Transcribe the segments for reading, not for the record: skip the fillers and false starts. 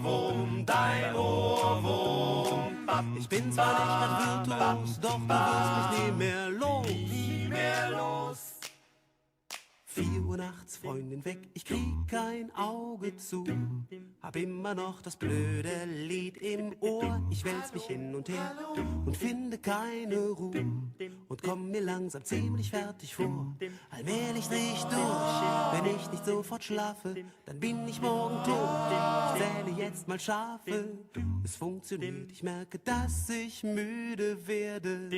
Ohrwurm, dein Ohrwurm. Ich bin zwar nicht grad virtuos, doch du wirst mich nie mehr los. Nie mehr los. 4 Uhr nachts, Freundin weg, ich krieg kein Auge zu. Hab immer noch das blöde Lied im Ohr. Ich wälz mich hin und her und finde keine Ruhe. Und komm mir langsam ziemlich fertig vor. Allmählich dreh ich durch, wenn ich nicht sofort schlafe, dann bin ich morgen tot. Ich zähle jetzt mal Schafe, es funktioniert. Ich merke, dass ich müde werde,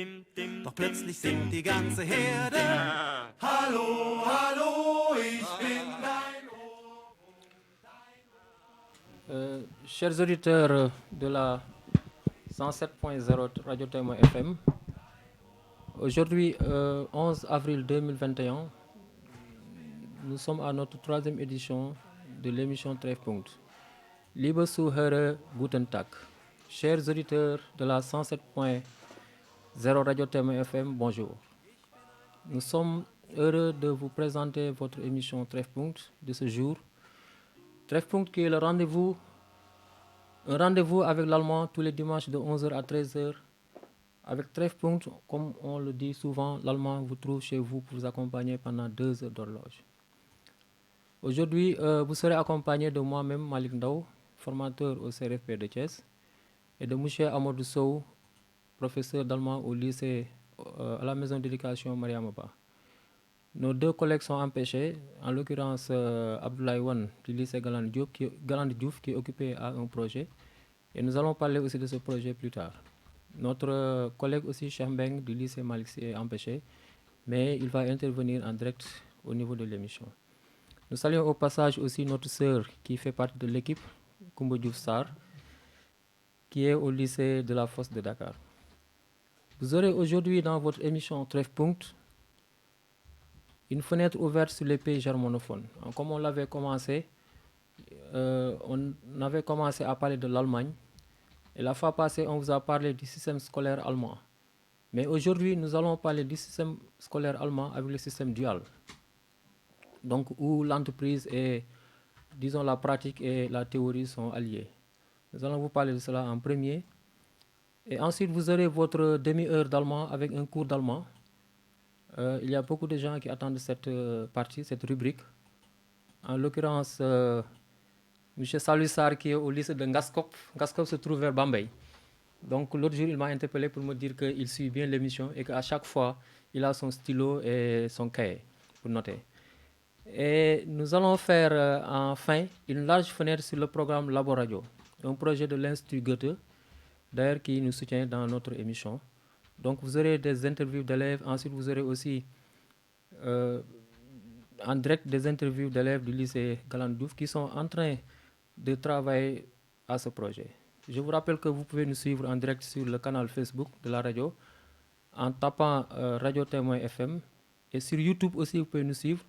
doch plötzlich singt die ganze Herde. Hallo, hallo, ich bin dein Ohr. Chers auditeurs de la 107.0 Radio Témoin FM, aujourd'hui, 11 avril 2021, nous sommes à notre 3e édition de l'émission Treffpunkt. Liebe Zuhörer, guten Tag. Chers auditeurs de la 107.0 Radio Témoin FM, bonjour. Nous sommes heureux de vous présenter votre émission Treffpunkt de ce jour. Treffpunkt qui est un rendez-vous avec l'allemand tous les dimanches de 11h à 13h. Avec Treffpunkt, comme on le dit souvent, l'allemand vous trouve chez vous pour vous accompagner pendant 2 heures d'horloge. Aujourd'hui, vous serez accompagné de moi-même, Malik Ndao, formateur au CRFP de Thiès, et de M. Amadou Sow, professeur d'allemand au lycée à la maison d'éducation Mariamaba. Nos 2 collègues sont empêchés, en l'occurrence Abdoulaye Wan du lycée Galandou Diouf qui est occupé à un projet. Et nous allons parler aussi de ce projet plus tard. Notre collègue aussi Cheikh Mbeng du lycée Malick Sy est empêché, mais il va intervenir en direct au niveau de l'émission. Nous saluons au passage aussi notre sœur qui fait partie de l'équipe, Koumba Diouf Sarr, qui est au lycée de la Fosse de Dakar. Vous aurez aujourd'hui dans votre émission Treffpunkt une fenêtre ouverte sur les pays germanophones. Comme on l'avait commencé, on avait commencé à parler de l'Allemagne. Et la fois passée, on vous a parlé du système scolaire allemand. Mais aujourd'hui, nous allons parler du système scolaire allemand avec le système dual. Donc, où l'entreprise et, disons, la pratique et la théorie sont alliées. Nous allons vous parler de cela en premier. Et ensuite, vous aurez votre demi-heure d'allemand avec un cours d'allemand. Il y a beaucoup de gens qui attendent cette partie, cette rubrique. En l'occurrence, M. Salussar qui est au lycée de Ngaskop. Ngaskop se trouve vers Bambay. Donc l'autre jour, il m'a interpellé pour me dire qu'il suit bien l'émission et qu'à chaque fois, il a son stylo et son cahier pour noter. Et nous allons faire enfin une large fenêtre sur le programme Laboradio, un projet de l'Institut Goethe, d'ailleurs qui nous soutient dans notre émission. Donc vous aurez des interviews d'élèves, ensuite vous aurez aussi en direct des interviews d'élèves du lycée Galandou Diouf qui sont en train de travailler à ce projet. Je vous rappelle que vous pouvez nous suivre en direct sur le canal Facebook de la radio en tapant Radio Témoin FM, et sur YouTube aussi vous pouvez nous suivre.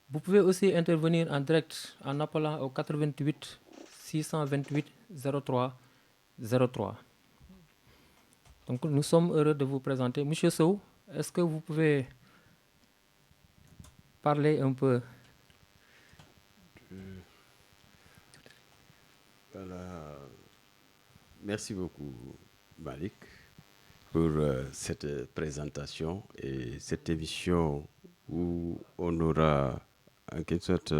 Vous pouvez aussi intervenir en direct en appelant au 88 628 03 03. Donc nous sommes heureux de vous présenter. Monsieur Sow, est-ce que vous pouvez parler un peu? Voilà. Merci beaucoup, Malik, pour cette présentation et cette émission où on aura en quelque sorte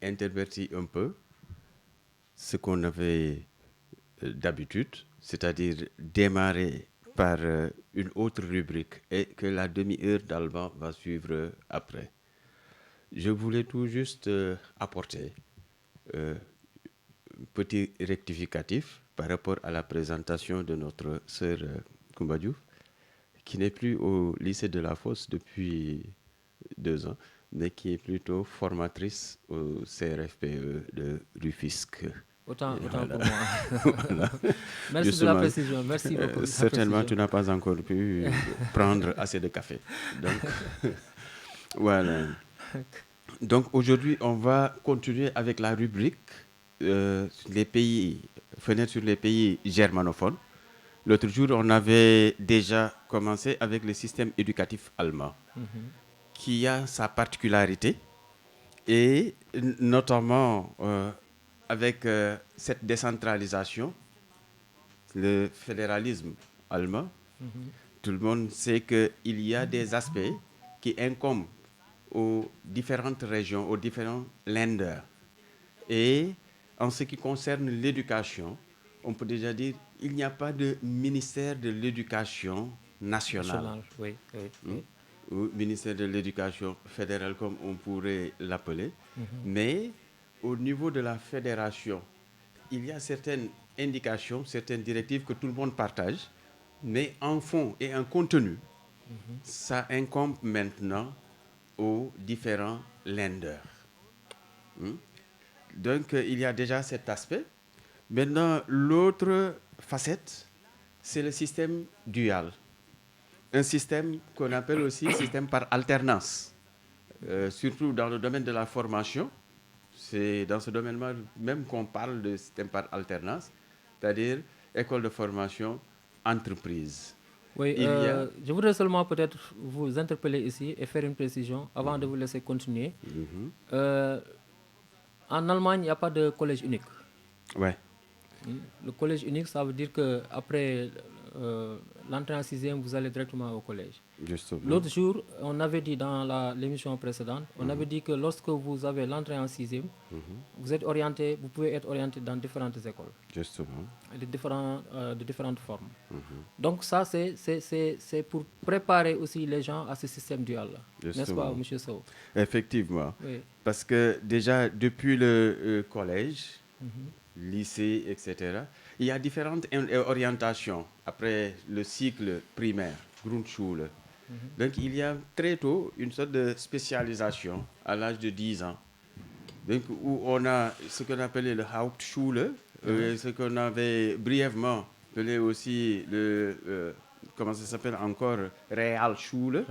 interverti un peu ce qu'on avait d'habitude, c'est-à-dire démarrer par une autre rubrique et que la demi-heure d'allemand va suivre après. Je voulais tout juste apporter un petit rectificatif par rapport à la présentation de notre sœur Koumba Diouf, qui n'est plus au lycée de la Fosse depuis 2 ans, mais qui est plutôt formatrice au CRFPE de Rufisque. Autant voilà. pour moi. Voilà. Merci Justement, de la précision, merci beaucoup. Certainement, tu n'as pas encore pu prendre assez de café. Donc, voilà. Donc, aujourd'hui, on va continuer avec la rubrique les pays, fenêtre sur les pays germanophones. L'autre jour, on avait déjà commencé avec le système éducatif allemand, qui a sa particularité, et notamment avec cette décentralisation, le fédéralisme allemand, tout le monde sait qu'il y a des aspects qui incombent aux différentes régions, aux différents Länder. Et en ce qui concerne l'éducation, on peut déjà dire qu'il n'y a pas de ministère de l'éducation nationale. Oui, oui, oui. Ou ministère de l'éducation fédérale comme on pourrait l'appeler. Mais au niveau de la fédération, il y a certaines indications, certaines directives que tout le monde partage, mais en fond et en contenu, ça incombe maintenant aux différents Länder. Donc, il y a déjà cet aspect. Maintenant, l'autre facette, c'est le système dual. Un système qu'on appelle aussi système par alternance, surtout dans le domaine de la formation. C'est dans ce domaine-là même qu'on parle de système par alternance, c'est-à-dire école de formation, entreprise. Oui, je voudrais seulement peut-être vous interpeller ici et faire une précision avant de vous laisser continuer. En Allemagne, il n'y a pas de collège unique. Ouais. Le collège unique, ça veut dire qu'après l'entrée en sixième, vous allez directement au collège. Justement. L'autre jour, on avait dit dans l'émission précédente, on avait dit que lorsque vous avez l'entrée en sixième, vous pouvez être orienté dans différentes écoles. Justement. De différentes formes. Donc ça, c'est pour préparer aussi les gens à ce système dual-là. N'est-ce pas, M. Sow? Effectivement. Oui. Parce que déjà, depuis le collège, lycée, etc., il y a différentes orientations après le cycle primaire, Grundschule. Donc, il y a très tôt une sorte de spécialisation à l'âge de 10 ans. Donc, où on a ce qu'on appelait le Hauptschule, ce qu'on avait brièvement appelé aussi comment ça s'appelle encore, Realschule.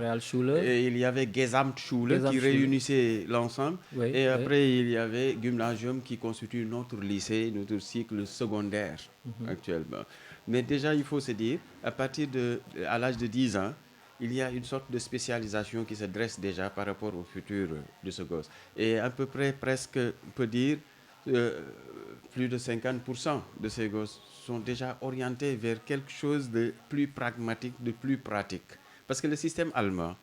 Et il y avait Gesamtschule qui réunissait l'ensemble. Oui, et après, il y avait Gymnasium qui constitue notre lycée, notre cycle secondaire actuellement. Mais déjà, il faut se dire, à l'âge de 10 ans, il y a une sorte de spécialisation qui se dresse déjà par rapport au futur de ce gosse. Et à peu près, presque, on peut dire, plus de 50% de ces gosses sont déjà orientés vers quelque chose de plus pragmatique, de plus pratique. Parce que le système allemand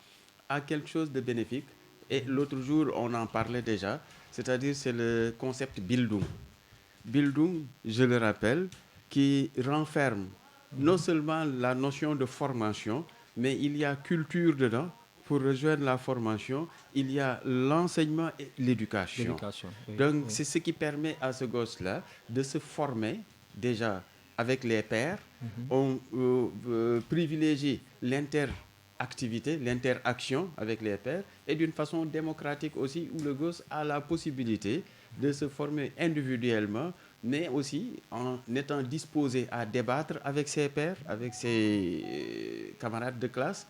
a quelque chose de bénéfique. Et l'autre jour, on en parlait déjà, c'est-à-dire c'est le concept Bildung. Bildung, je le rappelle, qui renferme non seulement la notion de formation, mais il y a culture dedans. Pour rejoindre la formation, il y a l'enseignement et l'éducation. Oui, Donc, c'est ce qui permet à ce gosse-là de se former déjà avec les pairs. On privilégie l'interactivité, l'interaction avec les pairs et d'une façon démocratique aussi, où le gosse a la possibilité de se former individuellement, mais aussi en étant disposé à débattre avec ses pairs, avec ses camarades de classe,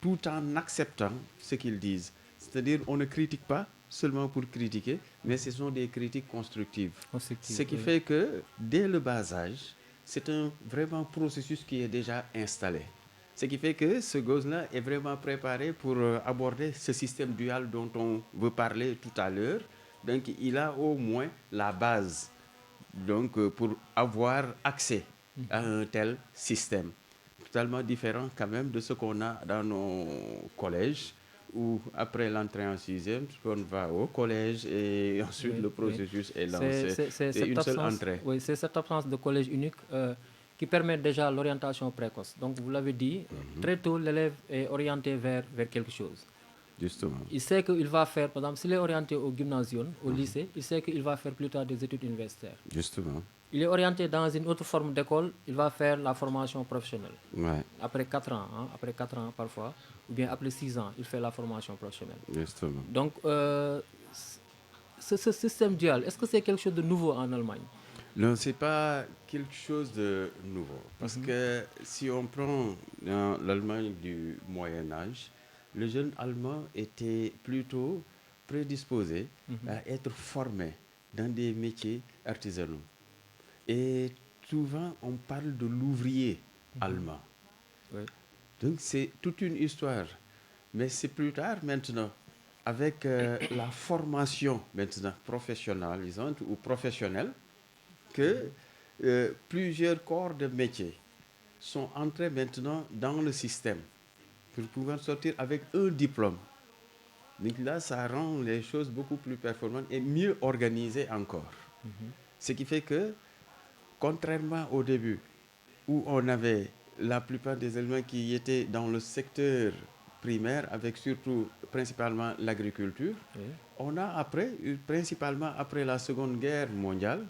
tout en acceptant ce qu'ils disent. C'est-à-dire, on ne critique pas seulement pour critiquer, mais ce sont des critiques constructives. Ce qui fait que, dès le bas âge, c'est un vraiment processus qui est déjà installé. Ce qui fait que ce gosse-là est vraiment préparé pour aborder ce système dual dont on veut parler tout à l'heure. Donc, il a au moins la base pour avoir accès à un tel système. Totalement différent quand même de ce qu'on a dans nos collèges, où après l'entrée en sixième, on va au collège et ensuite le processus est lancé. C'est une seule entrée. Oui, c'est cette absence de collège unique qui permet déjà l'orientation précoce. Donc, vous l'avez dit, très tôt, l'élève est orienté vers quelque chose. Justement. Il sait qu'il va faire, par exemple, s'il est orienté au gymnasium, au lycée, il sait qu'il va faire plus tard des études universitaires. Justement. Il est orienté dans une autre forme d'école, il va faire la formation professionnelle. Ouais. Après 4 ans, après 4 ans parfois, ou bien après 6 ans, il fait la formation professionnelle. Justement. Donc, ce système dual, est-ce que c'est quelque chose de nouveau en Allemagne? Non, ce n'est pas quelque chose de nouveau. Parce que si on prend l'Allemagne du Moyen-Âge, le jeune Allemand était plutôt prédisposé à être formé dans des métiers artisanaux. Et souvent, on parle de l'ouvrier allemand. Oui. Donc, c'est toute une histoire. Mais c'est plus tard, maintenant, avec la formation maintenant professionnalisante ou professionnelle que plusieurs corps de métier sont entrés maintenant dans le système pour pouvoir sortir avec un diplôme. Donc là, ça rend les choses beaucoup plus performantes et mieux organisées encore. Ce qui fait que, contrairement au début, où on avait la plupart des éléments qui étaient dans le secteur primaire, avec surtout principalement l'agriculture, on a après, principalement après la Seconde Guerre mondiale,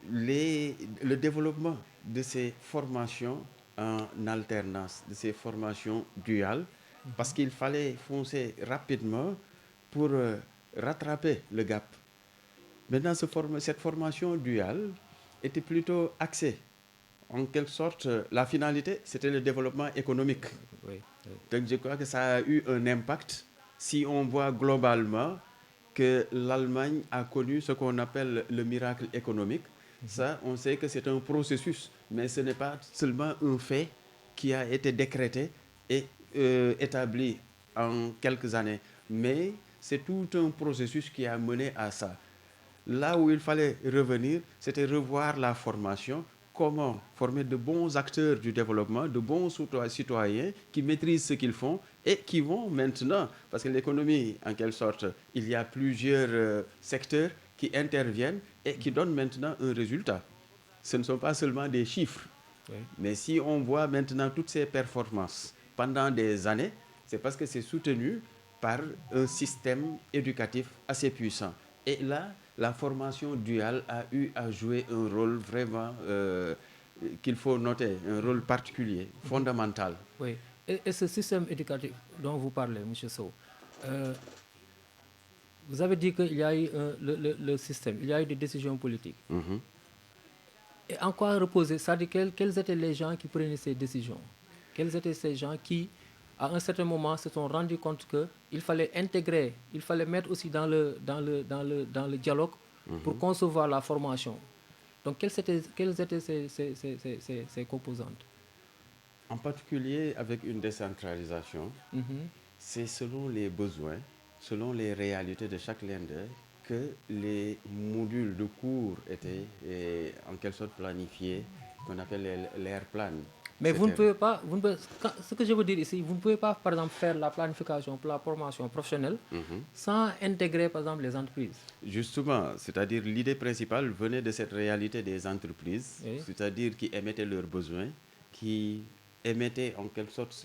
le développement de ces formations en alternance, de ces formations duales, parce qu'il fallait foncer rapidement pour rattraper le gap. Maintenant, cette formation duale était plutôt axée. En quelque sorte, la finalité, c'était le développement économique. Donc, je crois que ça a eu un impact si on voit globalement que l'Allemagne a connu ce qu'on appelle le miracle économique. Ça, on sait que c'est un processus, mais ce n'est pas seulement un fait qui a été décrété et établi en quelques années, mais c'est tout un processus qui a mené à ça. Là où il fallait revenir, c'était revoir la formation, comment former de bons acteurs du développement, de bons citoyens qui maîtrisent ce qu'ils font et qui vont maintenant, parce que l'économie, en quelque sorte, il y a plusieurs secteurs qui interviennent et qui donnent maintenant un résultat. Ce ne sont pas seulement des chiffres, mais si on voit maintenant toutes ces performances pendant des années, c'est parce que c'est soutenu par un système éducatif assez puissant. Et là, la formation duale a eu à jouer un rôle vraiment qu'il faut noter, un rôle particulier, fondamental. Oui. Et ce système éducatif dont vous parlez, M. Sow, vous avez dit qu'il y a eu le système, il y a eu des décisions politiques. Et en quoi reposer? C'est-à-dire quels étaient les gens qui prenaient ces décisions? Quels étaient ces gens qui, à un certain moment, se sont rendus compte qu'il fallait intégrer, il fallait mettre aussi dans le dialogue pour concevoir la formation? Donc, quelles étaient ces composantes? En particulier, avec une décentralisation, c'est selon les besoins, selon les réalités de chaque l'un d'eux, que les modules de cours étaient en quelque sorte planifiés, qu'on appelle l'air plan. Mais vous ne pouvez pas, ce que je veux dire ici, vous ne pouvez pas, par exemple, faire la planification pour la formation professionnelle sans intégrer, par exemple, les entreprises. Justement, c'est-à-dire l'idée principale venait de cette réalité des entreprises, c'est-à-dire qui émettaient leurs besoins, qui émettaient en quelque sorte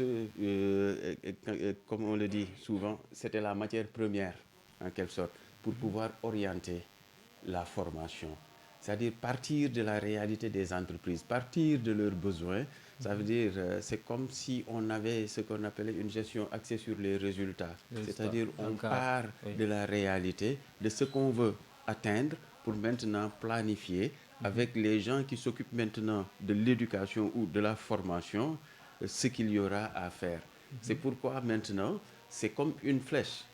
comme on le dit souvent, c'était la matière première, en quelque sorte, pour pouvoir orienter la formation. C'est-à-dire partir de la réalité des entreprises, partir de leurs besoins. Ça veut dire, c'est comme si on avait ce qu'on appelait une gestion axée sur les résultats. C'est-à-dire, on part de la réalité, de ce qu'on veut atteindre pour maintenant planifier avec les gens qui s'occupent maintenant de l'éducation ou de la formation, ce qu'il y aura à faire. C'est pourquoi maintenant, c'est comme une flèche.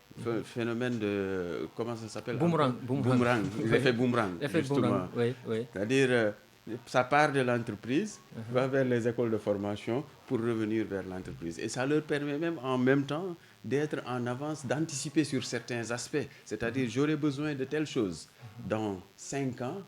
Phénomène de, comment ça s'appelle? Boomerang. L'effet boomerang, justement. C'est-à-dire, ça part de l'entreprise, va vers les écoles de formation pour revenir vers l'entreprise. Et ça leur permet même en même temps d'être en avance, d'anticiper sur certains aspects. C'est-à-dire, j'aurai besoin de telle chose. Dans 5 ans,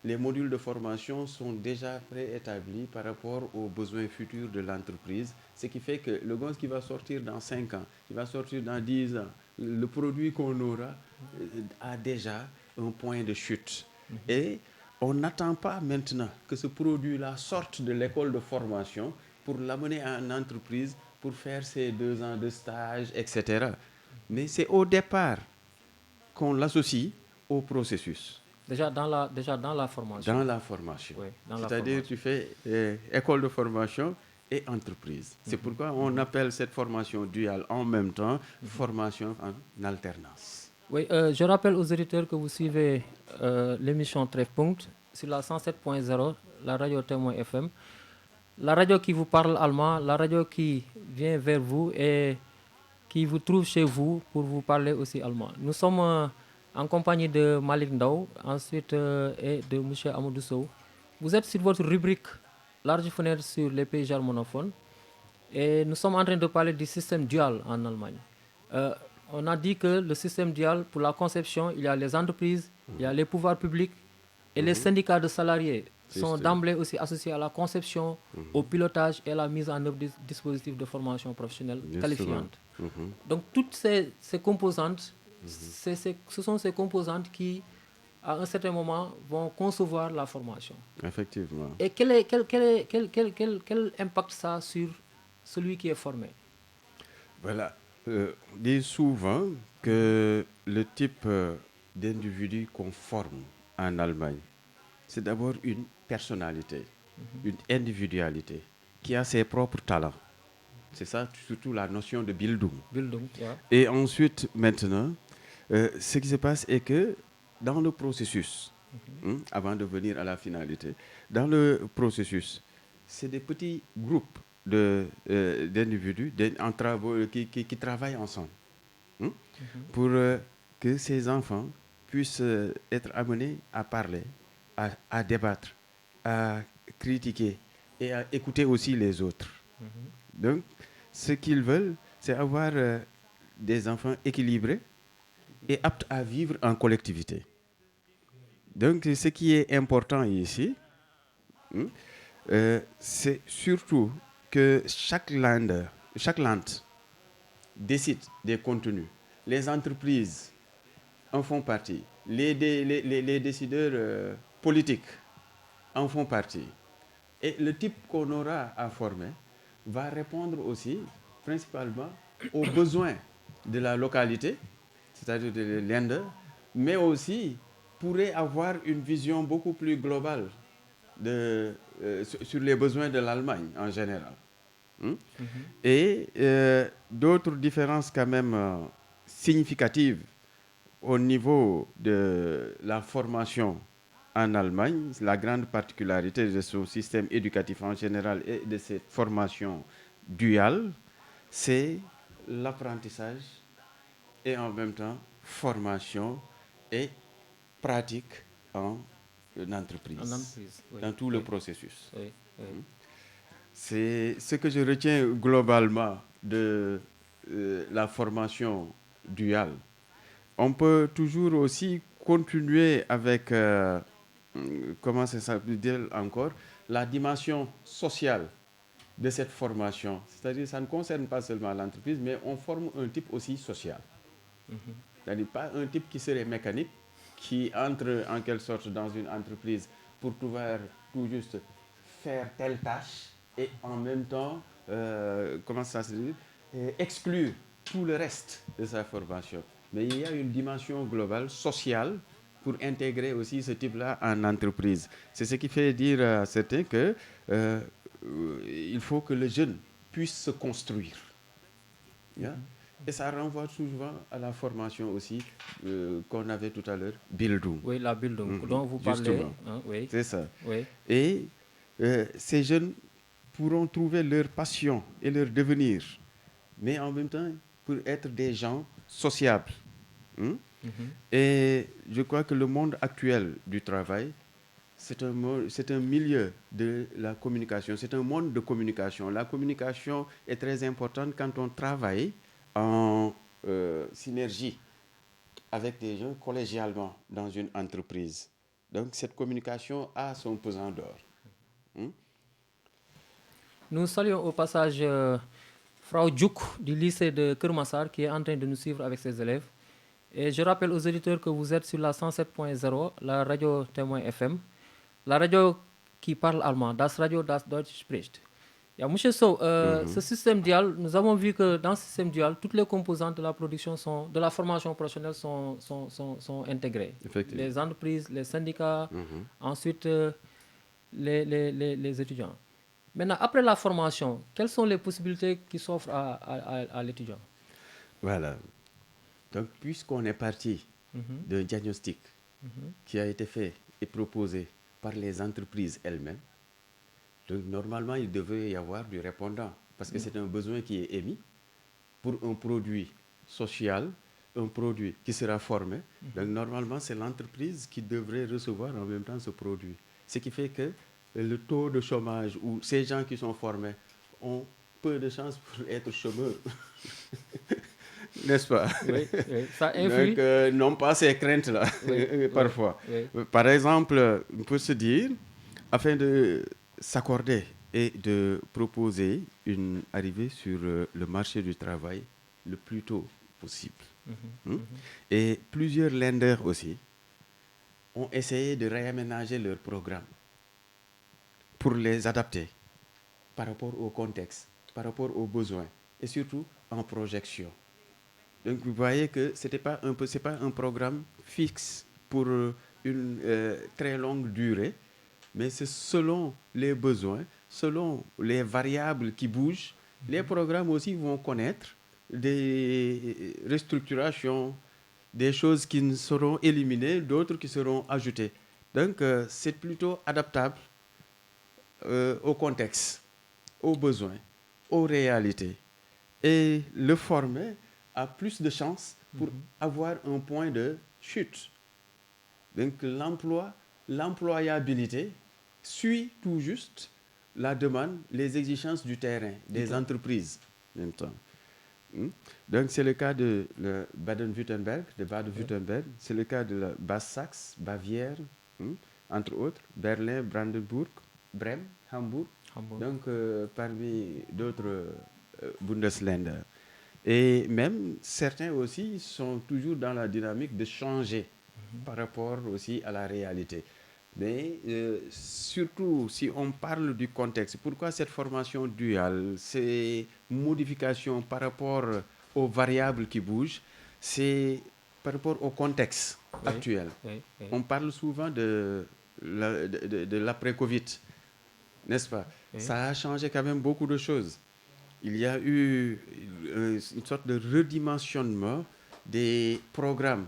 les modules de formation sont déjà préétablis par rapport aux besoins futurs de l'entreprise. Ce qui fait que le gosse qui va sortir dans 5 ans, qui va sortir dans 10 ans, le produit qu'on aura a déjà un point de chute. Et on n'attend pas maintenant que ce produit-là sorte de l'école de formation pour l'amener en entreprise, pour faire ses 2 ans de stage, etc. Mais c'est au départ qu'on l'associe au processus. Déjà dans la formation. Dans la formation. Oui, c'est-à-dire tu fais école de formation et entreprise. C'est pourquoi on appelle cette formation duale en même temps formation en alternance. Oui, je rappelle aux auditeurs que vous suivez l'émission Treffpunkt sur la 107.0, la radio Témoin FM. La radio qui vous parle allemand, la radio qui vient vers vous et qui vous trouve chez vous pour vous parler aussi allemand. Nous sommes en compagnie de Malik Ndao, ensuite et de M. Amadou Sow. Vous êtes sur votre rubrique Large fenêtre sur les pays germanophones et nous sommes en train de parler du système dual en Allemagne. on a dit que le système dual, pour la conception, il y a les entreprises, il y a les pouvoirs publics et les syndicats de salariés sont d'emblée aussi associés à la conception, au pilotage et à la mise en œuvre des dispositifs de formation professionnelle qualifiante. Donc toutes ces composantes, ce sont ces composantes qui, à un certain moment, vont concevoir la formation. Effectivement. Et quel impact ça a sur celui qui est formé? Voilà. On dit souvent que le type d'individu qu'on forme en Allemagne, c'est d'abord une personnalité, une individualité qui a ses propres talents. C'est ça, surtout la notion de Bildung. Bildung, yeah. Et ensuite, maintenant, ce qui se passe est que dans le processus, avant de venir à la finalité, dans le processus, c'est des petits groupes d'individus qui travaillent ensemble pour que ces enfants puissent être amenés à parler, à débattre, à critiquer et à écouter aussi les autres. Donc, ce qu'ils veulent, c'est avoir des enfants équilibrés et aptes à vivre en collectivité. Donc, ce qui est important ici, c'est surtout que chaque land décide des contenus. Les entreprises en font partie. Les décideurs politiques en font partie. Et le type qu'on aura à former va répondre aussi principalement aux besoins de la localité, c'est-à-dire de l'Inde, mais aussi pourrait avoir une vision beaucoup plus globale sur les besoins de l'Allemagne en général. Et d'autres différences quand même significatives au niveau de la formation en Allemagne, la grande particularité de son système éducatif en général et de cette formation duale, c'est l'apprentissage et en même temps formation et pratique en entreprise, oui, dans tout le processus. Oui. C'est ce que je retiens globalement de la formation duale. On peut toujours aussi continuer avec, comment ça s'appelle encore, la dimension sociale de cette formation. C'est-à-dire que ça ne concerne pas seulement l'entreprise, mais on forme un type aussi social. C'est-à-dire pas un type qui serait mécanique, qui entre en quelque sorte dans une entreprise pour pouvoir tout juste faire telle tâche et en même temps, comment ça se dit, exclure tout le reste de sa formation. Mais il y a une dimension globale, sociale, pour intégrer aussi ce type-là en entreprise. C'est ce qui fait dire à certains que il faut que le jeune puisse se construire. Yeah? Et ça renvoie souvent à la formation aussi qu'on avait tout à l'heure, Bildung. Oui, la Bildung, dont vous parlez. Hein, oui. C'est ça. Oui. Et ces jeunes pourront trouver leur passion et leur devenir, mais en même temps pour être des gens sociables. Et je crois que le monde actuel du travail, c'est un milieu de la communication, c'est un monde de communication. La communication est très importante quand on travaille en synergie avec des gens collégialement dans une entreprise. Donc cette communication a son pesant d'or. Nous saluons au passage Frau Djouk du lycée de Kermassar qui est en train de nous suivre avec ses élèves. Et je rappelle aux auditeurs que vous êtes sur la 107.0, la radio Témoin FM, la radio qui parle allemand, Das Radio, das Deutsch spricht. Ja, Monsieur Sow, ce système dual, nous avons vu que dans ce système dual, toutes les composantes de la production de la formation professionnelle sont intégrées. Les entreprises, les syndicats, ensuite les étudiants. Maintenant, après la formation, quelles sont les possibilités qui s'offrent à l'étudiant? Voilà. Donc, puisqu'on est parti d'un diagnostic qui a été fait et proposé par les entreprises elles-mêmes, donc normalement, il devrait y avoir du répondant, parce que c'est un besoin qui est émis pour un produit social, un produit qui sera formé. Donc normalement, c'est l'entreprise qui devrait recevoir en même temps ce produit. Ce qui fait que le taux de chômage ou ces gens qui sont formés ont peu de chances pour être chômeurs. n'est-ce pas? Oui, oui, ça influe. Donc, non pas ces craintes-là, Oui, parfois. oui. Par exemple, on peut se dire, afin de s'accorder et de proposer une arrivée sur le marché du travail le plus tôt possible. Et plusieurs lenders aussi ont essayé de réaménager leur programme pour les adapter par rapport au contexte, par rapport aux besoins et surtout en projection. Donc vous voyez que c'est pas un programme fixe pour une très longue durée, mais c'est selon les besoins, selon les variables qui bougent. Les programmes aussi vont connaître des restructurations, des choses qui seront éliminées, d'autres qui seront ajoutées. Donc c'est plutôt adaptable au contexte, aux besoins, aux réalités. Et le former a plus de chances pour avoir un point de chute. Donc l'employabilité suit tout juste la demande, les exigences du terrain, des entreprises en même temps. Donc c'est le cas de le Baden-Württemberg, c'est le cas de la Basse-Saxe, Bavière, entre autres, Berlin, Brandenburg, Brême, Hambourg. Donc parmi d'autres Bundesländer. Et même certains aussi sont toujours dans la dynamique de changer par rapport aussi à la réalité. Mais surtout, si on parle du contexte, pourquoi cette formation duale, ces modifications par rapport aux variables qui bougent, c'est par rapport au contexte actuel. Oui. On parle souvent de l'après-Covid, n'est-ce pas? Oui. Ça a changé quand même beaucoup de choses. Il y a eu une sorte de redimensionnement des programmes.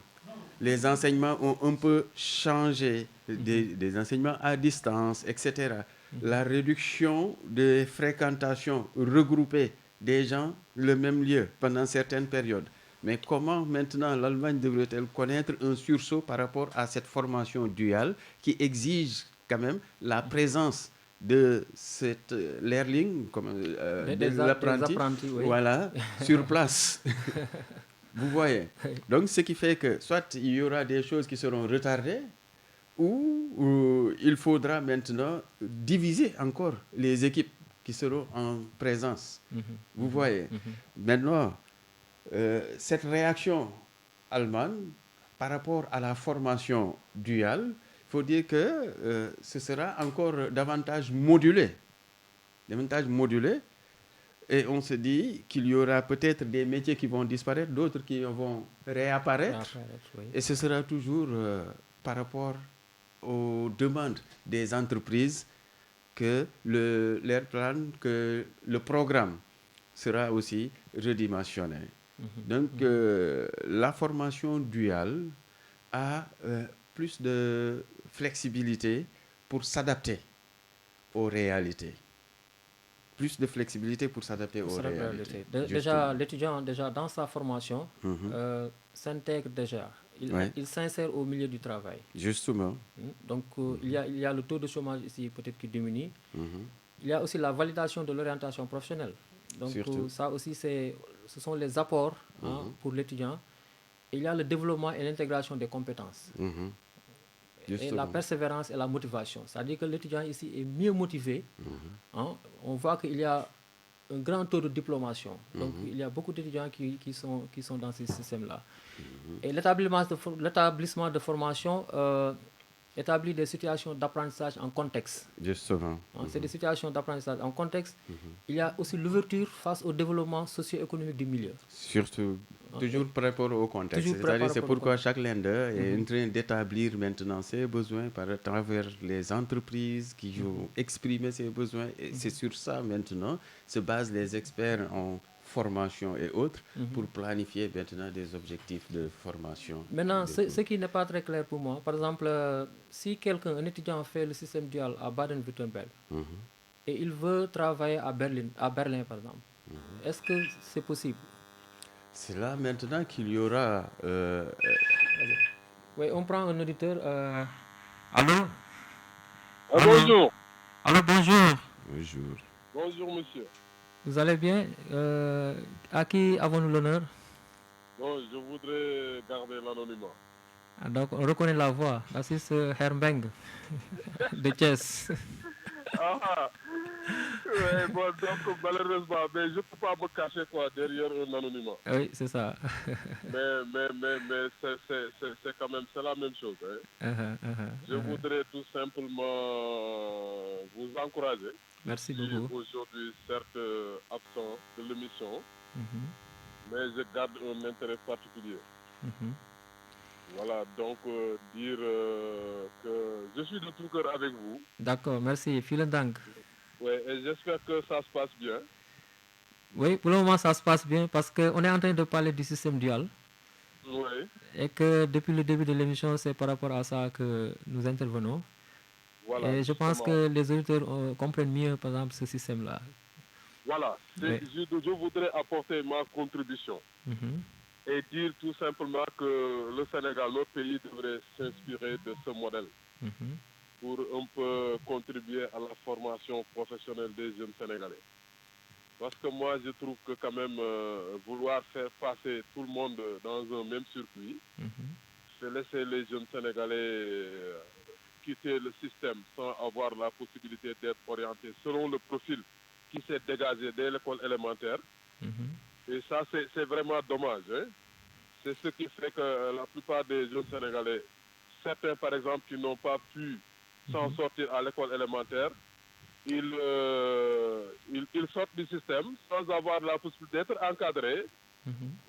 Les enseignements ont un peu changé, des enseignements à distance, etc. La réduction des fréquentations, regrouper des gens le même lieu pendant certaines périodes. Mais comment maintenant l'Allemagne devrait-elle connaître un sursaut par rapport à cette formation duale qui exige quand même la présence de cette learling, de l'apprenti, oui. voilà, sur place. Vous voyez. Donc, ce qui fait que soit il y aura des choses qui seront retardées, ou il faudra maintenant diviser encore les équipes qui seront en présence. Vous voyez. Maintenant, cette réaction allemande par rapport à la formation duale, il faut dire que ce sera encore davantage modulé. Et on se dit qu'il y aura peut-être des métiers qui vont disparaître, d'autres qui vont réapparaître. Oui. Et ce sera toujours par rapport aux demandes des entreprises que que le programme sera aussi redimensionné. Donc la formation duale a plus de flexibilité pour s'adapter aux réalités. Plus de flexibilité pour s'adapter aux réalités. Déjà, l'étudiant, dans sa formation, s'intègre déjà. Il s'insère au milieu du travail. Justement. Donc, il y a le taux de chômage ici peut-être qui diminue. Il y a aussi la validation de l'orientation professionnelle. Donc, ça aussi, ce sont les apports pour l'étudiant. Il y a le développement et l'intégration des compétences. Et la persévérance et la motivation. C'est-à-dire que l'étudiant ici est mieux motivé. On voit qu'il y a un grand taux de diplomation. Donc, il y a beaucoup d'étudiants qui sont dans ce système-là. Et l'établissement de formation établit des situations d'apprentissage en contexte. Justement. C'est des situations d'apprentissage en contexte. Il y a aussi l'ouverture face au développement socio-économique du milieu. Surtout, toujours par rapport au contexte. C'est-à-dire c'est pourquoi chaque lender est en train d'établir maintenant ses besoins par travers les entreprises qui vont exprimer ses besoins. Et c'est sur ça maintenant se basent les experts en formation et autres pour planifier maintenant des objectifs de formation. Maintenant, ce qui n'est pas très clair pour moi, par exemple, si un étudiant fait le système dual à Baden-Württemberg et il veut travailler à Berlin par exemple, est-ce que c'est possible? C'est là maintenant qu'il y aura... Oui, on prend un auditeur. Allô? Bonjour. Allô, bonjour. Bonjour. Bonjour, monsieur. Vous allez bien? À qui avons-nous l'honneur? Non, je voudrais garder l'anonymat. Ah, donc, on reconnaît la voix. Das ist Herr Mbeng de Thiès. Ah, ouais, bon, donc malheureusement, mais je ne peux pas me cacher quoi, derrière un anonymat. Oui, c'est ça. Mais c'est quand même c'est la même chose. Hein. Je voudrais tout simplement vous encourager. Merci Je suis beaucoup. aujourd'hui certes absent de l'émission, Mhm, mais je garde un intérêt particulier. mhm. Voilà, donc dire que je suis de tout cœur avec vous. D'accord, merci. Vielen Dank. Ouais, et j'espère que ça se passe bien. Oui, pour le moment, ça se passe bien parce qu'on est en train de parler du système dual Oui, et que depuis le début de l'émission, c'est par rapport à ça que nous intervenons. voilà, Et je pense justement. que les auditeurs comprennent mieux, par exemple, ce système-là. Voilà, Oui. je voudrais apporter ma contribution Mhm, et dire tout simplement que le Sénégal, notre pays, devrait s'inspirer de ce modèle mhm, pour un peu contribuer à la formation professionnelle des jeunes Sénégalais. Parce que moi, je trouve que quand même vouloir faire passer tout le monde dans un même circuit, mhm. c'est laisser les jeunes Sénégalais quitter le système sans avoir la possibilité d'être orientés selon le profil qui s'est dégagé dès l'école élémentaire. Mhm. Et ça, c'est vraiment dommage. Hein. C'est ce qui fait que la plupart des jeunes Sénégalais, certains par exemple qui n'ont pas pu s'en sortir à l'école élémentaire, ils sortent du système sans avoir la possibilité d'être encadrés.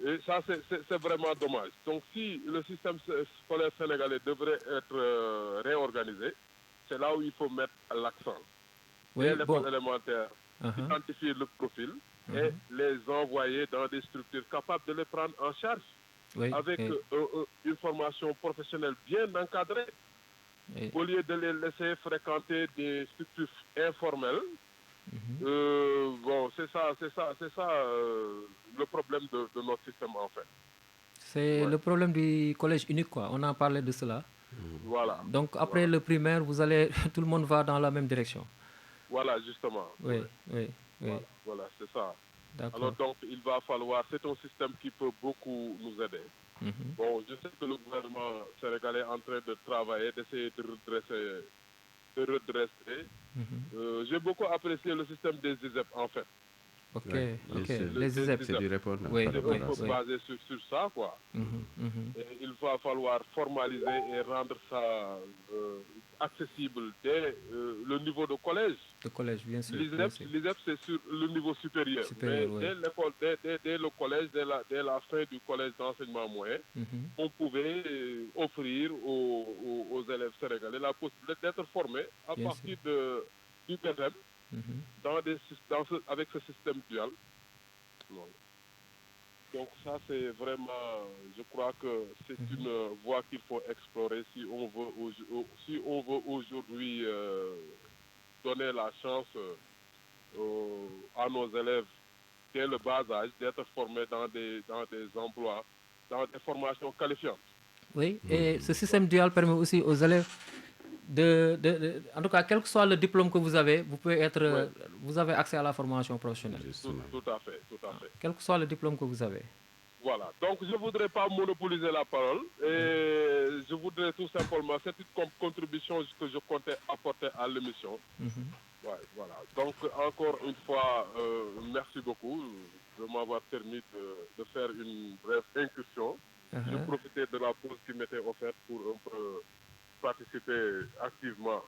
Et ça, c'est vraiment dommage. Donc, si le système scolaire sénégalais devrait être réorganisé, c'est là où il faut mettre l'accent. Oui, Dès bon. l'école élémentaire, Uh-huh. identifier le profil et les envoyer dans des structures capables de les prendre en charge Oui, avec oui, une formation professionnelle bien encadrée, oui. au lieu de les laisser fréquenter des structures informelles. Bon, c'est ça le problème de notre système en fait. C'est Ouais. le problème du collège unique, quoi. On a parlé de cela. Voilà. Donc, après Voilà. le primaire, vous allez, tout le monde va dans la même direction. Voilà, justement. Oui, Ouais. oui, oui. Voilà, c'est ça. Alors D'accord. donc, il va falloir, c'est un système qui peut beaucoup nous aider. Mhm, Bon, je sais que le gouvernement sénégalais est en train de travailler, d'essayer de redresser. mhm. J'ai beaucoup apprécié le système des ISEP en fait. Ok, Ouais, ok. c'est Les ISEP. c'est du répondant Oui, par C'est un rapport oui, à peu ça. oui. basé sur ça, quoi. Mhm, mhm. Et il va falloir formaliser et rendre ça accessible dès le niveau de collège. Le collège, bien sûr. Bien sûr. L'ISEP, c'est sur le niveau supérieur. Supérieur, Mais oui. dès l'école, dès le collège, dès la fin du collège d'enseignement moyen, Mhm, on pouvait offrir aux élèves sénégalais la possibilité d'être formés à Bien sûr. partir du BFM Mhm. avec ce système dual. Donc ça, c'est vraiment, je crois que c'est une voie qu'il faut explorer si on veut aujourd'hui donner la chance à nos élèves dès le bas âge d'être formés dans des emplois, dans des formations qualifiantes. Oui, et ce système dual permet aussi aux élèves en tout cas, quel que soit le diplôme que vous avez, vous pouvez être, Ouais. vous avez accès à la formation professionnelle. Justement. Tout à fait, tout à fait. Quel que soit le diplôme que vous avez. Voilà. Donc, je ne voudrais pas monopoliser la parole et je voudrais tout simplement, c'est une contribution que je comptais apporter à l'émission. Ouais, voilà. Donc, encore une fois, merci beaucoup de m'avoir permis de faire une brève incursion. Je profitais de la pause qui m'était offerte pour un peu participer activement.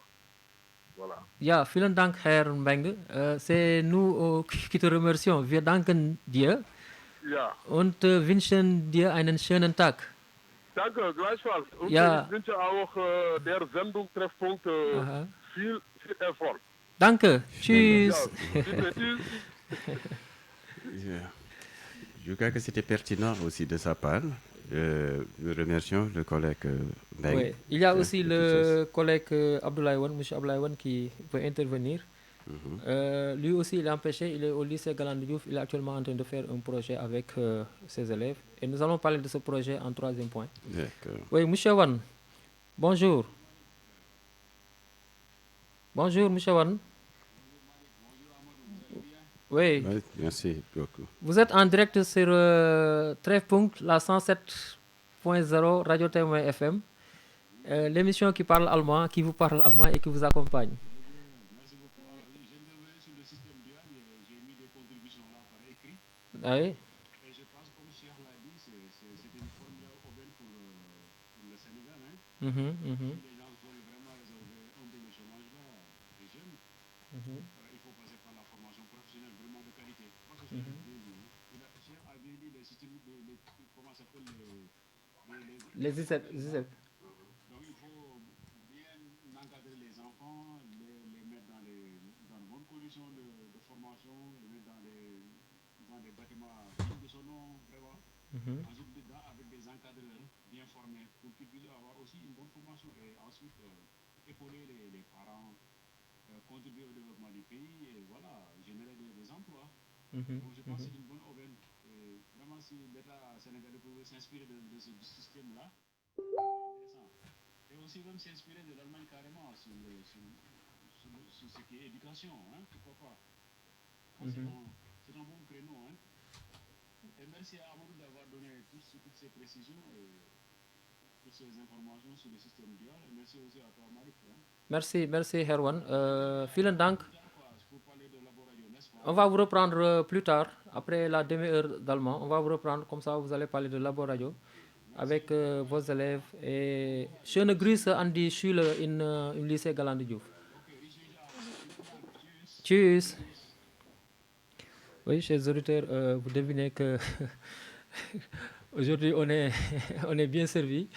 Voilà. Ja, vielen Dank, Herr Mbeng. C'est nous qui te remercions. Wir danken dir Ja. und wünschen dir einen schönen Tag. Danke, gleichfalls. Und Ja. ich wünsche auch der Sendung Treffpunkt viel Erfolg. Danke. Tschüss. Ja, bitte, tschüss. Je crois que c'était pertinent aussi de sa part. Nous remercions le collègue Mbeng. Oui. Il y a aussi le collègue Abdoulaye Wan, M. Abdoulaye Wan, qui peut intervenir. Lui aussi, il est empêché, il est au lycée Galandou Diouf, il est actuellement en train de faire un projet avec ses élèves. Et nous allons parler de ce projet en troisième point. D'accord. Oui, M. Wan, bonjour. Bonjour, M. Wan. Oui. Oui, merci beaucoup. Vous êtes en direct sur Trèfpunkt, la 107.0 Radio Témoin FM. L'émission qui parle allemand, qui vous parle allemand et qui vous accompagne. Merci beaucoup. Alors, je viens de revenir sur le système dual et j'ai mis des contributions là par écrit. Ah oui. Et je pense, comme Cheikh l'a dit, c'est une formule aubaine pour le Sénégal. Hein. Si les gens veulent vraiment résolver un peu le chômage là, les jeunes, il faut passer par la formation professionnelle vraiment de qualité. Parce que Cheikh a bien dit les systèmes, comment ça s'appelle Les ISEP. Donc il faut bien encadrer les enfants, les mettre dans de bonnes conditions de formation, les mettre dans des bâtiments dignes de son nom, vraiment. Ensuite, dedans, avec des encadreurs bien formés pour qu'ils puissent avoir aussi une bonne formation et ensuite épauler les parents, contribuer au développement du pays et voilà, générer des emplois. Donc je pense que c'est une bonne aubaine. Et vraiment, si l'État sénégalais pouvait s'inspirer de ce système-là, et aussi même s'inspirer de l'Allemagne carrément sur ce qui est éducation, hein, pourquoi pas. C'est un bon créneau. Hein. Et merci à Amadou d'avoir donné toutes ces précisions et toutes ces informations sur le système dual. Et merci aussi à toi, Malik. Hein. Merci Herwan. Vielen Dank. On va vous reprendre plus tard, après la demi-heure d'allemand. On va vous reprendre, comme ça vous allez parler de Labo Radio avec vos élèves. Et schöne Grüße an die Schüler im Lycée Galandou Diouf. Tschüss. Oui, chers auditeurs, vous devinez que aujourd'hui on est bien servi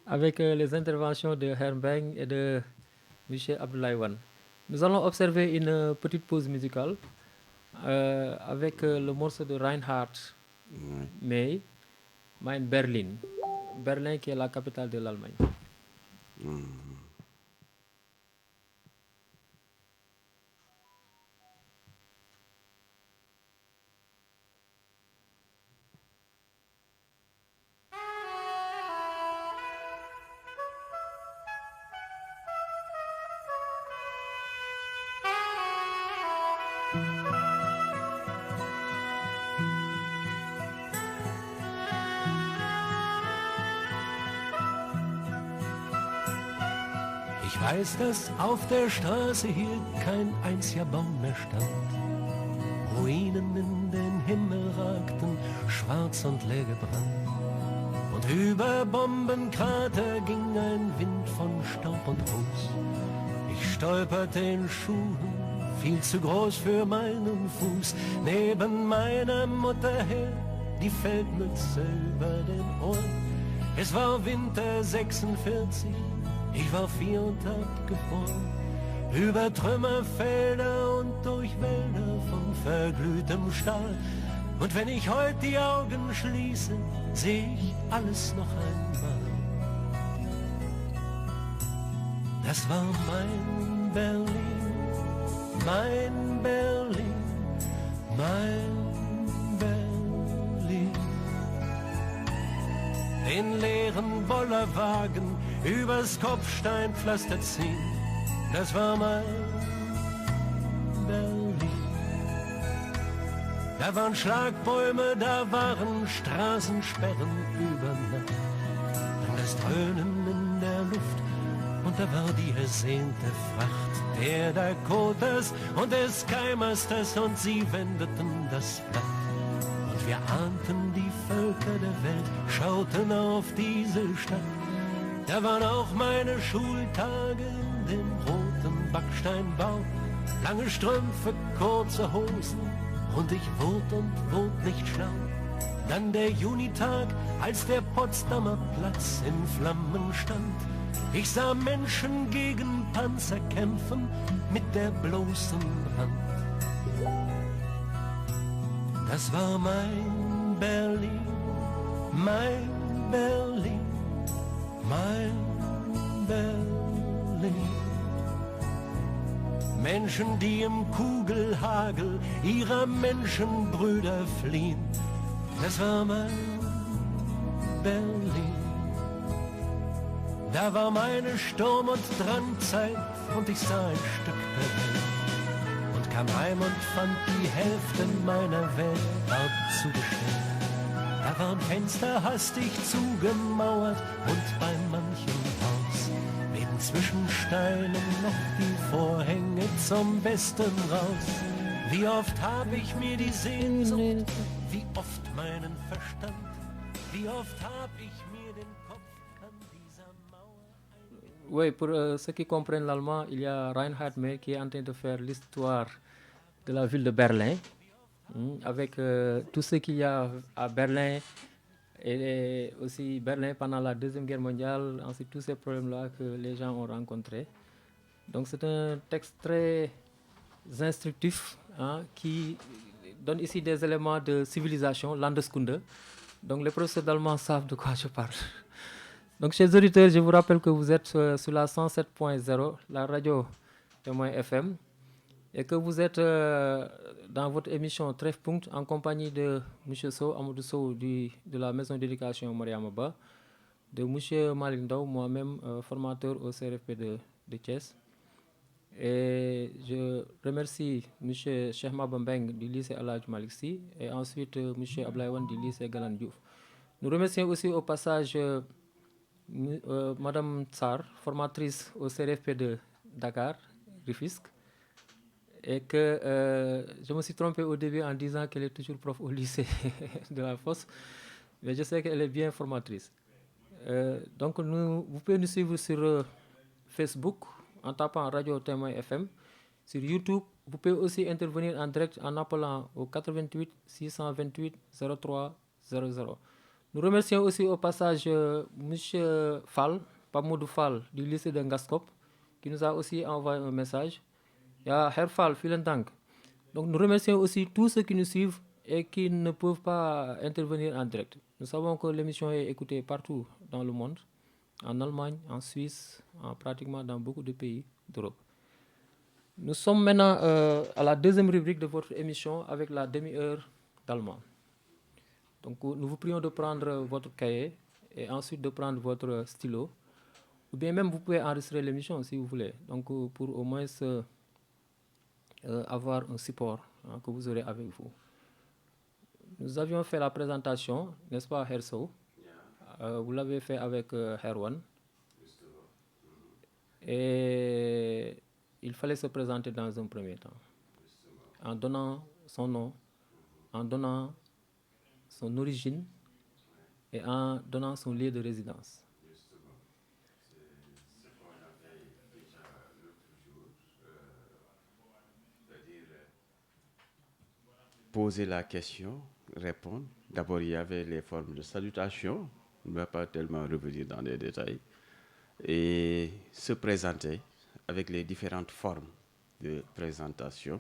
avec les interventions de Herr Beng et de Michel Abdoulaye Wan. Nous allons observer une petite pause musicale avec le morceau de Reinhard May, Mein Berlin. Berlin qui est la capitale de l'Allemagne. Ich weiß, dass auf der Straße hier kein einziger Baum mehr stand. Ruinen in den Himmel ragten, schwarz und leer gebrannt. Und über Bombenkrater ging ein Wind von Staub und Ruß. Ich stolperte in Schuhen, viel zu groß für meinen Fuß. Neben meiner Mutter her, die Feldmütze über den Ohren. Es war Winter 46. Ich war 4 und abgefroren, über Trümmerfelder und durch Wälder von verglühtem Stahl. Und wenn ich heute die Augen schließe, sehe ich alles noch einmal. Das war mein Berlin, mein Berlin, mein Berlin. Den leeren Bollerwagen übers Kopfsteinpflaster ziehen, das war mein Berlin. Da waren Schlagbäume, da waren Straßensperren über Nacht. Dann das Dröhnen in der Luft und da war die ersehnte Fracht der Dakotas und des Skymeisters und sie wendeten das Blatt. Und wir ahnten die Völker der Welt, schauten auf diese Stadt. Da waren auch meine Schultage in dem roten Backsteinbau. Lange Strümpfe, kurze Hosen und ich wurde nicht schlau. Dann der Junitag, als der Potsdamer Platz in Flammen stand. Ich sah Menschen gegen Panzer kämpfen mit der bloßen Hand. Das war mein Berlin, mein Berlin. Mein Berlin. Menschen, die im Kugelhagel ihrer Menschenbrüder fliehen. Das war mein Berlin. Da war meine Sturm- und Drangzeit und ich sah ein Stück der Welt. Und kam heim und fand die Hälfte meiner Welt dort zugestellt. Da waren Fenster hastig zugemauert und bei manchem Haus wehen zwischen Steinen noch die Vorhänge zum Westen raus. Wie oft habe ich mir die Sehnsucht, wie oft meinen Verstand, wie oft habe ich mir den Kopf an dieser Mauer... Oui, pour ceux qui comprennent l'allemand, il y a Reinhard May qui est en train de faire l'histoire de la ville de Berlin, avec tout ce qu'il y a à Berlin, et aussi Berlin pendant la Deuxième Guerre mondiale, ensuite tous ces problèmes-là que les gens ont rencontrés. Donc c'est un texte très instructif, qui donne ici des éléments de civilisation, Landeskunde. Donc les professeurs d'allemand savent de quoi je parle. Donc chers auditeurs, je vous rappelle que vous êtes sur la 107.0, la radio Témoin FM, et que vous êtes dans votre émission Treffpunkt en compagnie de M. Sow, Amadou Sow de la maison d'éducation Mariama Ba, de M. Malik Ndaw, moi-même formateur au CRFP de Thiès. Et je remercie M. Cheikh Mabambeng du lycée Aladj Malick Sy et ensuite M. Ablaye Wane du lycée Galandou Diouf. Nous remercions aussi au passage Madame Tsar, formatrice au CRFP de Dakar, Rufisque, et que je me suis trompé au début en disant qu'elle est toujours prof au lycée de la Fosse, mais je sais qu'elle est bien formatrice. Donc vous pouvez nous suivre sur Facebook en tapant Radio Témoin FM. Sur YouTube, vous pouvez aussi intervenir en direct en appelant au 88 628 03 00. Nous remercions aussi au passage M. Fall, Pamoudou Fall du lycée de Ngaskop, qui nous a aussi envoyé un message. Il y a Herr Fall, vielen Dank. Donc nous remercions aussi tous ceux qui nous suivent et qui ne peuvent pas intervenir en direct. Nous savons que l'émission est écoutée partout dans le monde, en Allemagne, en Suisse, pratiquement dans beaucoup de pays d'Europe. Nous sommes maintenant à la deuxième rubrique de votre émission avec la demi-heure d'allemand. Donc nous vous prions de prendre votre cahier et ensuite de prendre votre stylo. Ou bien même vous pouvez enregistrer l'émission si vous voulez. Donc pour au moins avoir un support que vous aurez avec vous. Nous avions fait la présentation, n'est-ce pas, Herr Sow? Vous l'avez fait avec Herr Wan. Et il fallait se présenter dans un premier temps, en donnant son nom, en donnant son origine et en donnant son lieu de résidence. Poser la question, répondre. D'abord, il y avait les formes de salutation. On ne va pas tellement revenir dans les détails. Et se présenter avec les différentes formes de présentation.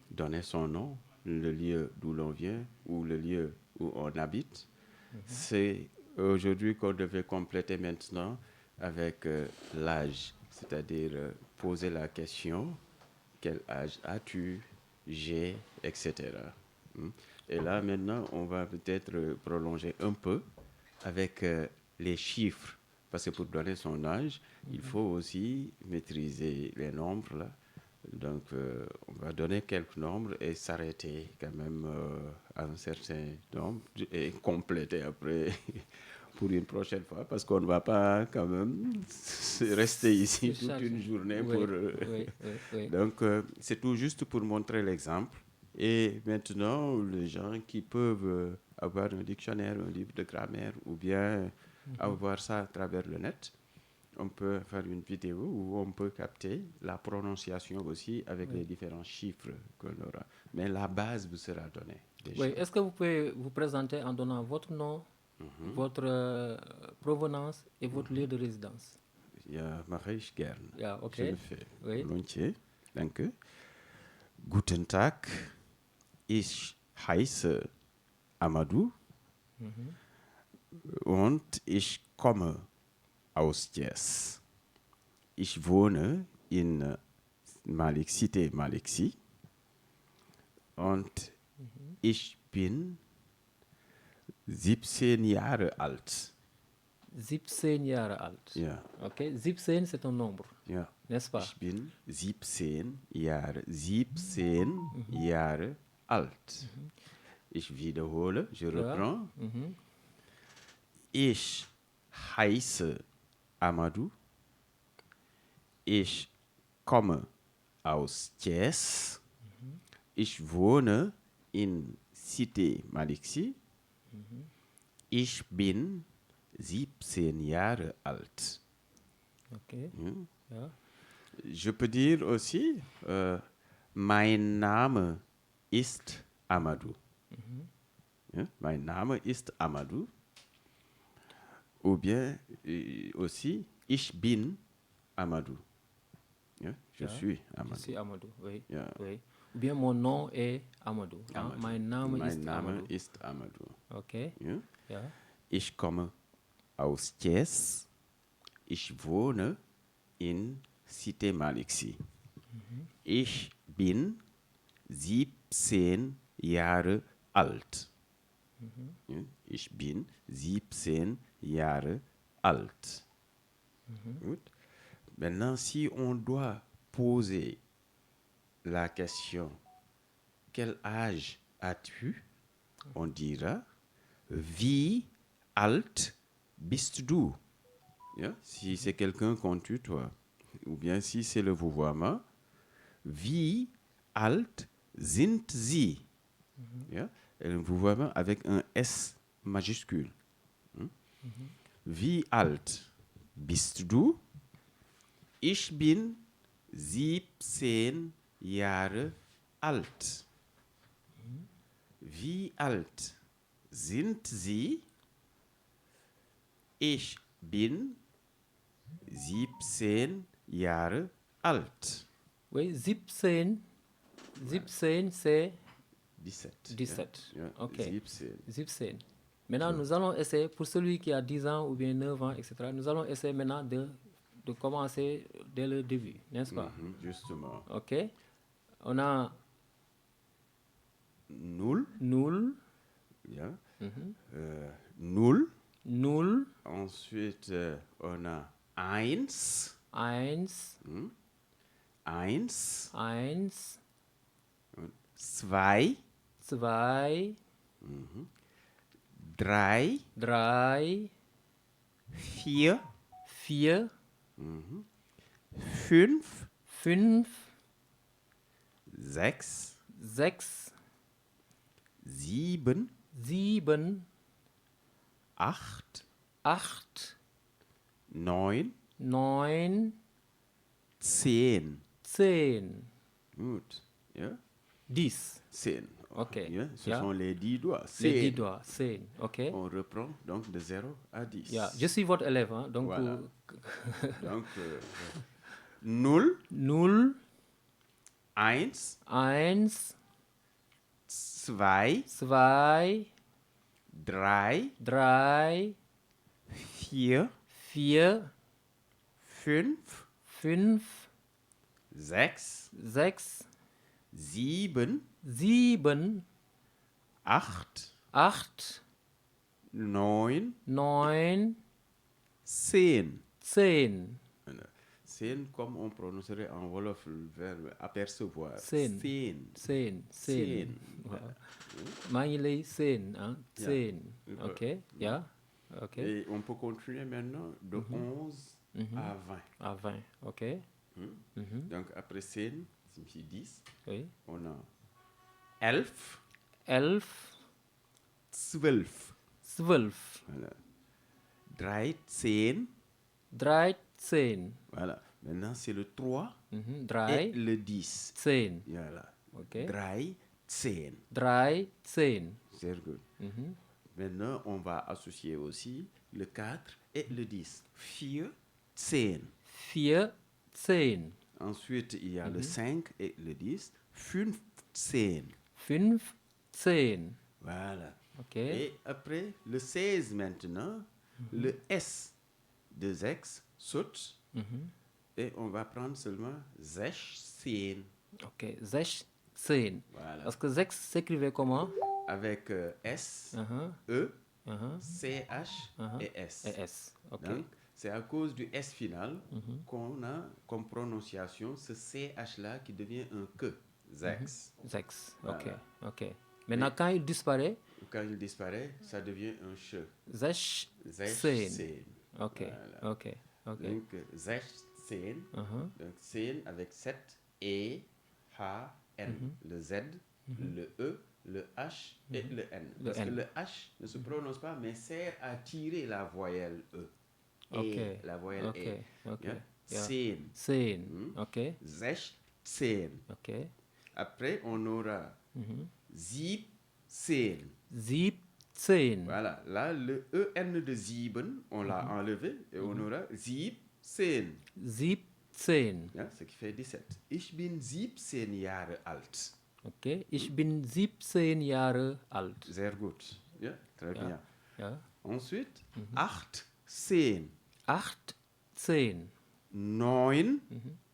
Donner son nom, le lieu d'où l'on vient ou le lieu où on habite. C'est aujourd'hui qu'on devait compléter maintenant avec l'âge. C'est-à-dire poser la question, quel âge as-tu ? J'ai, etc. Et là, maintenant, on va peut-être prolonger un peu avec les chiffres. Parce que pour donner son âge, il faut aussi maîtriser les nombres. Là. Donc, on va donner quelques nombres et s'arrêter quand même à un certain nombre et compléter après pour une prochaine fois. Parce qu'on ne va pas quand même rester ici toute une journée. Oui. Donc, c'est tout juste pour montrer l'exemple. Et maintenant, les gens qui peuvent avoir un dictionnaire, un livre de grammaire ou bien avoir ça à travers le net, on peut faire une vidéo où on peut capter la prononciation aussi avec les différents chiffres qu'on aura. Mais la base vous sera donnée. Déjà. Oui, est-ce que vous pouvez vous présenter en donnant votre nom, votre provenance et votre lieu de résidence? Ja, mache ich gern. Ja, okay. Je le fais volontiers. Danke. Guten Tag. Ich heiße Amadou und ich komme aus Thiès. Ich wohne in Cité Malick Sy und ich bin 17 Jahre alt. 17 Jahre alt. Ja. Okay, 17 c'est un nombre, Ja. n'est-ce pas? Ich bin 17 Jahre alt. Ich wiederhole, je reprends. Ich heiße Amadou. Ich komme aus Thiès. Ich wohne in Cité Malixi. Ich bin 17 Jahre alt. Okay. Ja. Je peux dire aussi, mein Name ist Amadou. Ja, mein Name ist Amadou. Ou bien aussi, ich bin Amadou. Ja, je suis Amadou. Je suis Amadou, oui. Ja. Oui. Ou bien mon nom est Amadou. Hein? Amadou. Mein Name ist Amadou. Ist Amadou. Okay. Ja? Ja. Ich komme aus Thiès. Ich wohne in Cité Malixi. Ich bin 17 Jahre alt. Ja, ich bin 17 Jahre alt. Gut. Maintenant, si on doit poser la question, quel âge as-tu? On dira, wie alt bist du? Ja, si c'est quelqu'un qu'on tutoie, ou bien si c'est le vouvoiement, wie alt sind sie? Ja, et le vouvoiement avec un S majuscule. Wie alt bist du? Ich bin 17 Jahre alt. Wie alt sind Sie? Ich bin 17 Jahre alt. Oui, 17. 17, c'est 17. 17. Ja, Ok. 17. 17. Maintenant, nous allons essayer, pour celui qui a 10 ans ou bien 9 ans, etc., nous allons essayer maintenant de commencer dès le début, n'est-ce pas? Justement. Ok. On a Null. null, Ja. Null. null, Ensuite, on a eins. eins, Eins. eins, Zwei. zwei, Drei. drei, Vier. vier, Fünf. fünf, Sechs. sechs, Sieben. sieben, Acht. acht, Neun. neun, 10. 10. Gut. Ja? 10. 10. Ok. Ja? Ce Ja. sont les 10 doigts. Les 10 10. doigts, 10. Ok. On reprend donc de 0 à 10. Yeah. Je suis votre élève, hein, donc Voilà. Donc, 0, null, 1, 1, 2, 2, 3, 3, 4, 4, 5, 5, 6, 6, 7, 7, 8, 8, 9, 9, 10. 10. 10 comme on prononcerait en Wolof le verbe apercevoir. 10. 10. 10. 10. Voilà. maa ngi lay seen, hein? 10. Yeah. Ok. Yeah. Ok. Et on peut continuer maintenant de 11 à 20. À 20. Ok. Donc après 10, signifie 10. Oui. On a 11, 11, 12. 12, Voilà. 13. 13. Voilà. Maintenant, c'est le 3 et 3, le 10. 10. Voilà. Ok. 13. 13. Sehr gut. Maintenant, on va associer aussi le 4 et le 10. 4, 10. 4, 10. Ensuite, il y a le 5 et le 10. 15. 15. Voilà. Ok. Et après, le 16 maintenant, le S de 6 saute. Et on va prendre seulement 16. Ok. 16. Voilà. Parce que 6 s'écrivait comment? Avec S, Uh-huh. E, CH et S. Et S. OK. Donc, c'est à cause du S final qu'on a comme prononciation ce CH-là qui devient un que. Zex. Zex. Voilà. OK. OK. Maintenant, quand il disparaît, Quand il disparaît, ça devient un che. Zesh Zesh Sen. Sen. OK. Voilà. OK. OK. Donc, Zesh Sen. Donc, Sen avec 7 E, H, N. Le Z, le E, le H et le N. Parce que le H ne se prononce pas, mais sert à tirer la voyelle E. Et la voyelle OK. E. OK. Yeah? Yeah. Sen. Sen. OK. Zesh Sen. OK. Après, on aura Zip Sen. Zip Sen. Voilà, là, le EN de Zieben, on l'a enlevé et on aura Zip Sen. Zip Sen. Ja, ce qui fait 17. Ich bin 17 Jahre alt. OK. Ich bin 17 Jahre alt. Sehr gut. Ja, très bien. Ja. Ensuite, 18. 18. 9,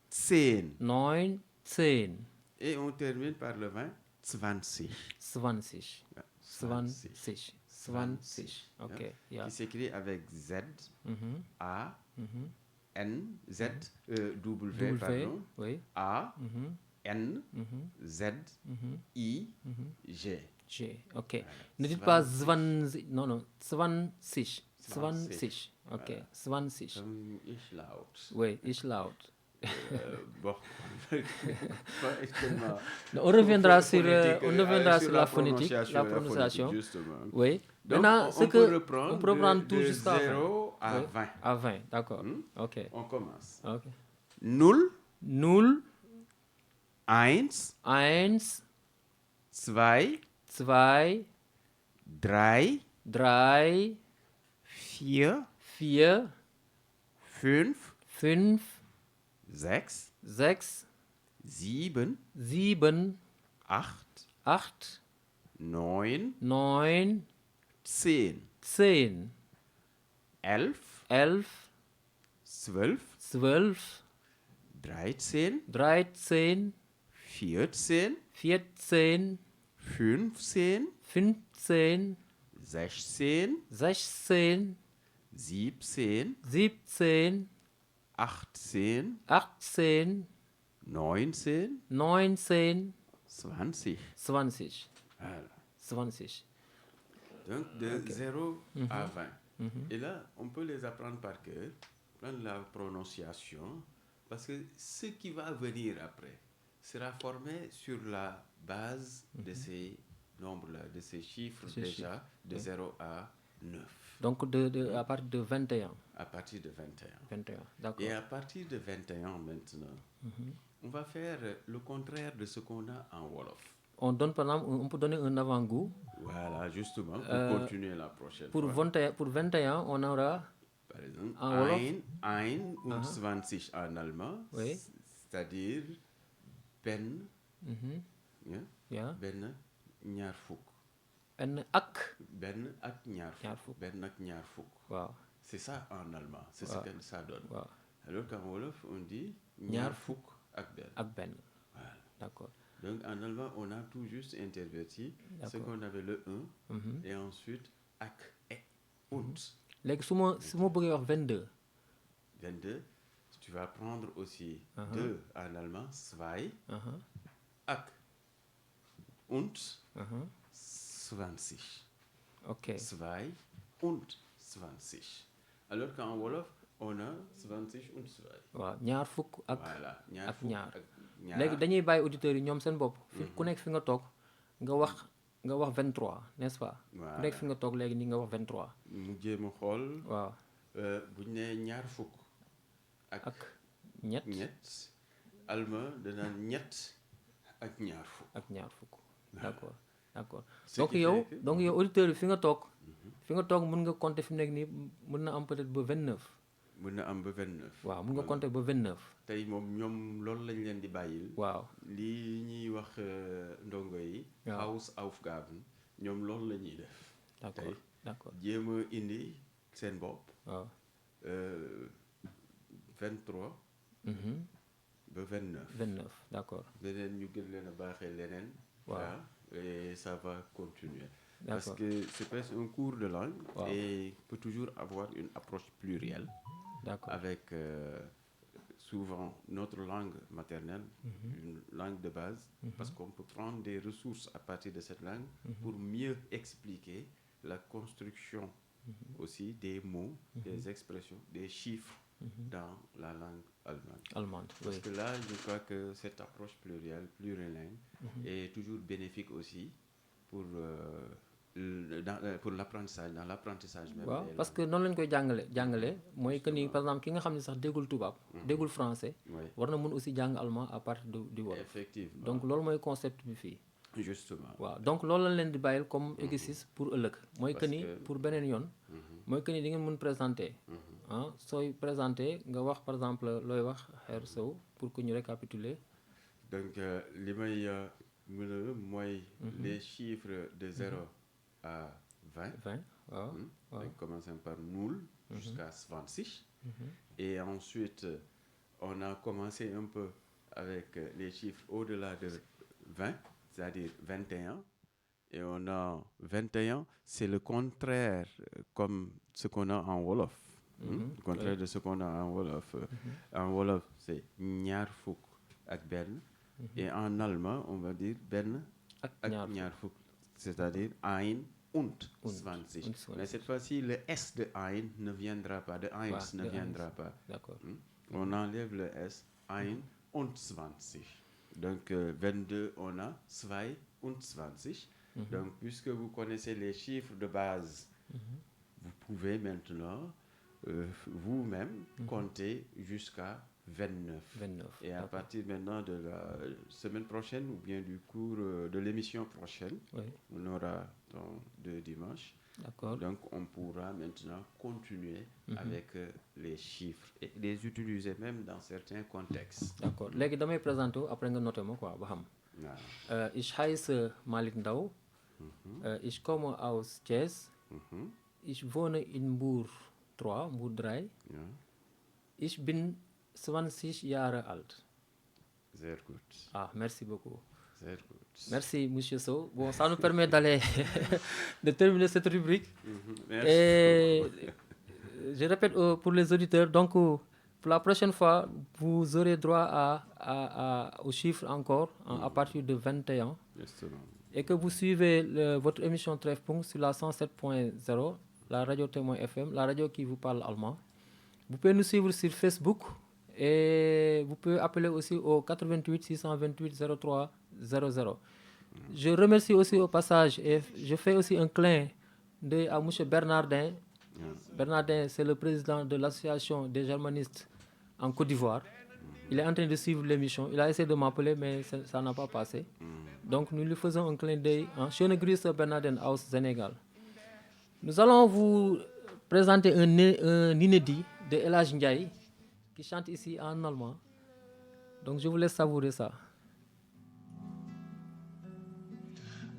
10. 9, 10. Et on termine par le 20, 20. 20. Ja, 20. 20. OK. Ja, Ja. qui s'écrit avec Z, A, N, Z, W, pardon, Oui. A, N, Z, I, G. G. OK. Ne dites pas 20. Non, non. 20. 20. OK. 20. Comme ich laut. Oui, ich laut. Bon, pas extrêmement On reviendra sur, phonétique, on reviendra sur la phonétique, phonétique, la prononciation. justement. Oui. Donc, Maintenant, on peut reprendre tout de jusqu'à 0 à Oui. 20. À 20, d'accord. OK. On commence. OK. 0, 0, 1, 1, 2, 2, 3, 3, 4, 4, 5, 5, 6, 6, 7, 7, 8, 8, 9, 9, 10, 10, 11, 11, 12, 12, 13, 13, 14, 14, 15, 15, 16, 16, 17, 17, 18, 18, 19, 19, 20. 20. Voilà. 20. Donc de 0 à 20. Et là, on peut les apprendre par cœur, prendre la prononciation, parce que ce qui va venir après sera formé sur la base de ces nombres-là, de ces chiffres déjà, de 0 à 9. Donc à partir de 21. À partir de 21. 21, d'accord. Et à partir de 21 maintenant, on va faire le contraire de ce qu'on a en Wolof. On donne par exemple, on peut donner un avant-goût. Voilà, justement, pour continuer la prochaine Pour fois. 21, on aura Par exemple, en Wolof. ein und 20 en allemand, Oui. c'est-à-dire ben, ja, ben ñaar fukk. en ak. Ben ak ñaar Ñaar fukk. fukk. Ben ak ñaar fukk. Waaw. C'est ça en allemand, c'est ce que ça donne. Waaw. Alors qu'en Wolof, on dit Ñaar ñaar fukk ak ben. Ak ben. Voilà. D'accord. Donc en allemand, on a tout juste interverti ce qu'on avait le 1 et ensuite ak et und. Léegi su ma bëggee wax 22. 22, tu vas prendre aussi 2 en allemand, zwei, ak und 20. OK. Zwei und 20. Alors qu'en Wolof, on a 20 und 2. waaw ñaar fukk ak Voilà, ñaar ak fukk ñaar. ak ñaar. léegi dañuy bàyyi auditeurs yi ñoom seen bopp. ku nekk fi nga toog nga wax 23, n'est-ce pas? ku nekk fi nga toog léegi nii nga wax 23. mu jéem a xool. waaw. bu ñu nee ñaar fukk ak ñett. ñett alma danaan ñett ak ñaar fukk. ak ñaar fukk. d'accord d'accord. Ce donc qui yow fait que- donc yow auditeurs yi fi nga toog. fi nga toog mën nga compter fi mu nekk nii mën na am peut-être ba 29. mën na am ba 29. waaw mën nga compter ba 29. tey moom ñoom loolu lañ leen di bàyyil. waaw. lii ñuy wax ndongo yi. waaw. Hausaufgaben ñoom loolu la ñuy def. d'accord tey d'accord. jéem a indi seen bopp. waaw. 23. ba 29. 29 d'accord. leneen ñu gën leen a baaxee leneen. Waaw. Et ça va continuer. Parce que c'est presque un cours de langue et peut toujours avoir une approche plurielle avec souvent notre langue maternelle, une langue de base, parce qu'on peut prendre des ressources à partir de cette langue pour mieux expliquer la construction aussi des mots, des expressions, des chiffres dans la langue allemande. Parce que là, je crois que cette approche plurielle, plurilingue, est toujours bénéfique aussi pour l'apprentissage, dans l'apprentissage même. waaw parce que noonu lañ koy jàngale mooy que ni par exemple ki nga xam ne sax déggul tubaab déggul français war na mun aussi jàng allemand à partir du wolof. Effectivement. Donc loolu mooy concept bi fii. Justement. waaw donc loolu lañ leen di bàyyil comme exercice pour ëllëg mooy que ni pour beneen yoon mooy que ni di ngeen mun présenter sooy présenter nga wax par exemple looy wax Xeer Sow pour que ñu récapituler. Donc li may mën a mooy les chiffres de 0 à 20. Donc commençons par 0 jusqu'à 26. Et ensuite, on a commencé un peu avec les chiffres au-delà de 20, c'est-à-dire 21. Et on a 21, c'est le contraire comme ce qu'on a en Wolof. Le contraire de ce qu'on a en Wolof. En Wolof, c'est ñaar fukk ak benn. Et en allemand, on va dire benn ak ñaar fukk. C'est-à-dire ein und 20. Mais cette fois-ci, le S de ein ne viendra pas, de eins ne viendra pas. D'accord. On enlève le S, ein und 20. Donc 22, on a 22. Donc puisque vous connaissez les chiffres de base, vous pouvez maintenant vous-même compter jusqu'à 29. Et à partir maintenant de la semaine prochaine ou bien du cours de l'émission prochaine, on aura de dimanche. D'accord. Donc on pourra maintenant continuer avec les chiffres et les utiliser même dans certains contextes. D'accord. Léegi damay présenter après nga noter ma quoi ba xam. Ich heiße Malik Ndao. Ich komme aus Thiès. Ich wohne in Mbour 3, Mbour 3. Ich bin 20 Jahre alt. Sehr gut. Ah, merci beaucoup. Sehr gut. Merci, Monsieur Sow. Bon, ça nous permet d'aller de terminer cette rubrique. Merci. Et je répète pour les auditeurs, donc pour la prochaine fois, vous aurez droit aux chiffres encore à partir de 21. Justement. Et que vous suivez votre émission Treffpunkt sur la 107.0, la radio Témoin FM, la radio qui vous parle allemand. Vous pouvez nous suivre sur Facebook et vous pouvez appeler aussi au 88 628 03 00. Je remercie aussi au passage et je fais aussi un clin d'œil à M. Bernardin. Bernardin, c'est le président de l'association des germanistes en Côte d'Ivoire. Il est en train de suivre l'émission. Il a essayé de m'appeler, mais ça n'a pas passé. Donc, nous lui faisons un clin d'œil. Schöne Grüße, Bernardin, aus Sénégal. Nous allons vous présenter un inédit de El Hadj Ndiaye qui chante ici en allemand. Donc, je vous laisse savourer ça.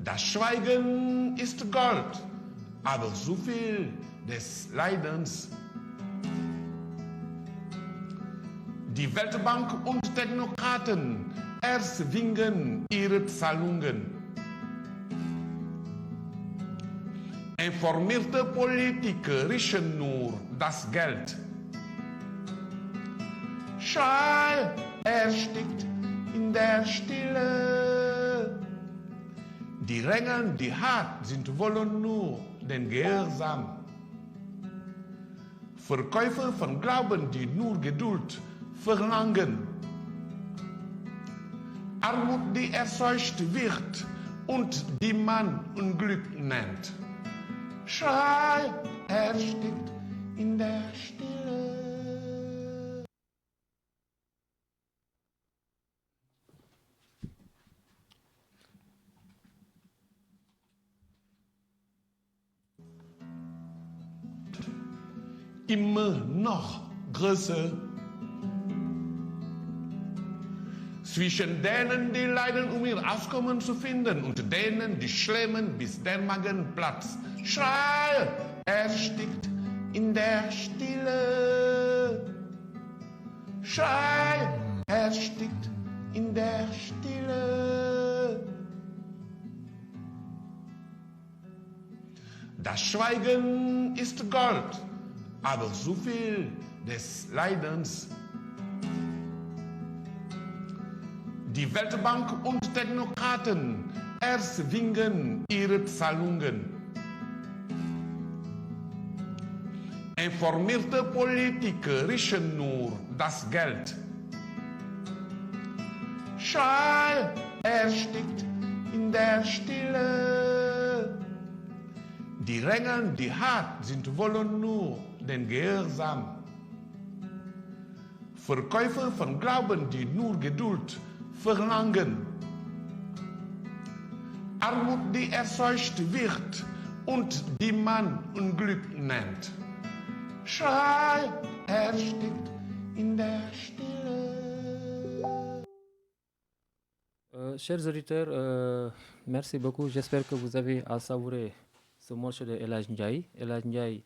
Das Schweigen ist Gold, aber so viel des Leidens. Die Weltbank und Technokraten erzwingen ihre Zahlungen. Informierte Politiker riechen nur das Geld. Schrei erstickt in der Stille. Die Regeln, die hart sind, wollen nur den Gehorsam. Verkäufer von Glauben, die nur Geduld verlangen. Armut, die erzeugt wird und die man Unglück nennt. Schrei erstickt in der Stille. Immer noch größer. Zwischen denen, die leiden, um ihr Auskommen zu finden, und denen, die schlemmen, bis der Magen platzt. Schrei erstickt in der Stille. Schrei erstickt in der Stille. Das Schweigen ist Gold, aber so viel des Leidens. Die Weltbank und Technokraten erzwingen ihre Zahlungen. Informierte Politiker riechen nur das Geld. Schrei erstickt in der Stille. Die Regeln, die hart sind, wollen nur den Gehorsam. Verkäufer von Glauben, die nur Geduld verlangen. Armut, die erzeugt wird und die man Unglück nennt. Schrei erstickt in der Stille. Chers auditeurs, merci beaucoup. J'espère que vous avez à savourer ce morceau de El Hadj Ndiaye. El Hadj Ndiaye,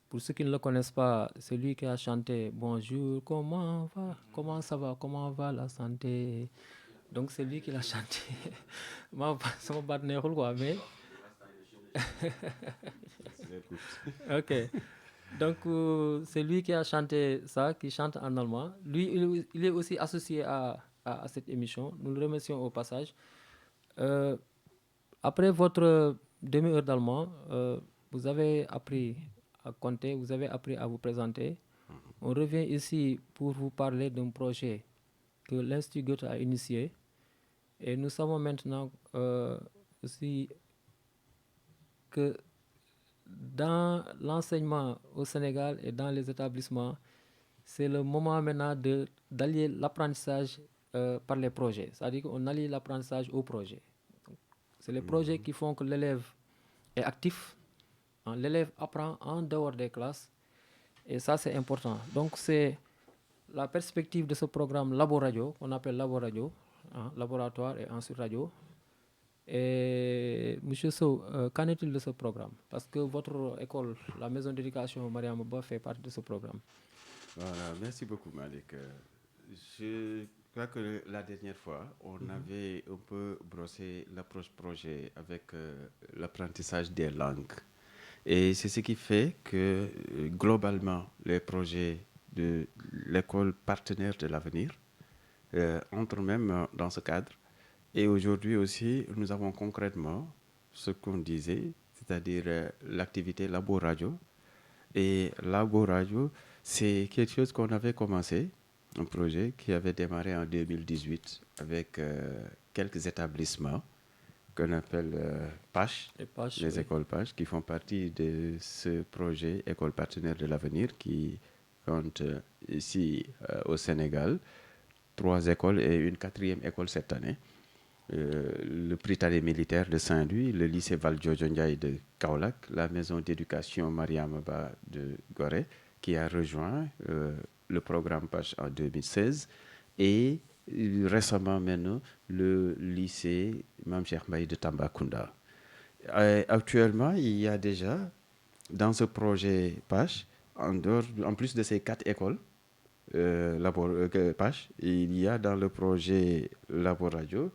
pour ceux qui ne le connaissent pas, c'est lui qui a chanté Bonjour, comment ça va, comment va la santé. Donc c'est lui qui l'a chanté. Sama baat neexul quoi, mais ok. Donc c'est lui qui a chanté ça, qui chante en allemand. Lui, il est aussi associé à cette émission. Nous le remercions au passage. Après votre demi-heure d'allemand, vous avez appris à compter, vous avez appris à vous présenter. On revient ici pour vous parler d'un projet que l'Institut Goethe a initié. Et nous savons maintenant aussi que dans l'enseignement au Sénégal et dans les établissements, c'est le moment maintenant d'allier l'apprentissage par les projets. C'est-à-dire qu'on allie l'apprentissage au projet. Donc, c'est les projets qui font que l'élève est actif. L'élève apprend en dehors des classes. Et ça, c'est important. Donc, c'est la perspective de ce programme Laboradio, qu'on appelle Laboradio, laboratoire et ensuite radio. Et M. Sow, qu'en est-il de ce programme? Parce que votre école, la maison d'éducation Mariama Ba, fait partie de ce programme. Voilà, merci beaucoup Malik. Je crois que la dernière fois, on avait un peu brossé l'approche projet avec l'apprentissage des langues. Et c'est ce qui fait que globalement, les projets de l'école partenaire de l'avenir entrent même dans ce cadre. Et aujourd'hui aussi, nous avons concrètement ce qu'on disait, c'est-à-dire l'activité Laboradio. Et Laboradio, c'est quelque chose qu'on avait commencé, un projet qui avait démarré en 2018 avec quelques établissements qu'on appelle PACH, les écoles PACH, qui font partie de ce projet École partenaire de l'avenir qui compte ici au Sénégal 3 écoles et une 4e école cette année. Le Prytanée militaire de Saint-Louis, le lycée Valdiodio Ndiaye de Kaolack, la maison d'éducation Mariama Ba de Gorée, qui a rejoint le programme PACH en 2016, et récemment maintenant le lycée Mame Cheikh Mbaye de Tambacounda. Actuellement, il y a déjà dans ce projet PACH, en plus de ces 4 écoles PACH, il y a dans le projet Laboradio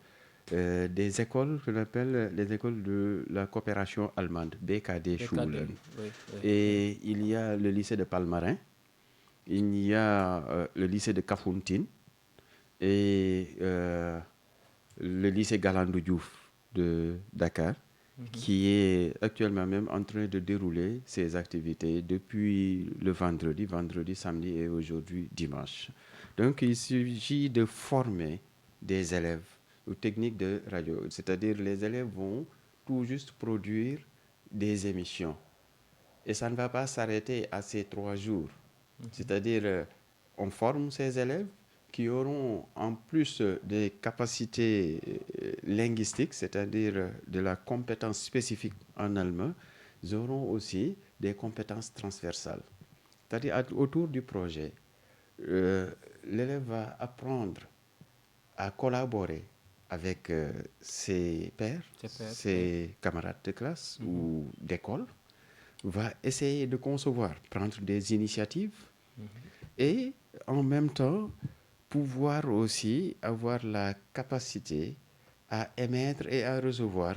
des écoles qu'on appelle les écoles de la coopération allemande, BKD Schulen. Et il y a le lycée de Palmarin, il y a le lycée de Kafountine et le lycée Galandou Diouf de Dakar, qui est actuellement même en train de dérouler ses activités depuis le vendredi, samedi et aujourd'hui dimanche. Donc il s'agit de former des élèves aux techniques de radio, c'est-à-dire les élèves vont tout juste produire des émissions. Et ça ne va pas s'arrêter à ces 3 jours. C'est-à-dire on forme ces élèves qui auront en plus des capacités linguistiques, c'est-à-dire de la compétence spécifique en allemand, ils auront aussi des compétences transversales. C'est-à-dire autour du projet, l'élève va apprendre à collaborer avec ses pairs, ses camarades de classe ou d'école, va essayer de concevoir, prendre des initiatives et en même temps pouvoir aussi avoir la capacité à émettre et à recevoir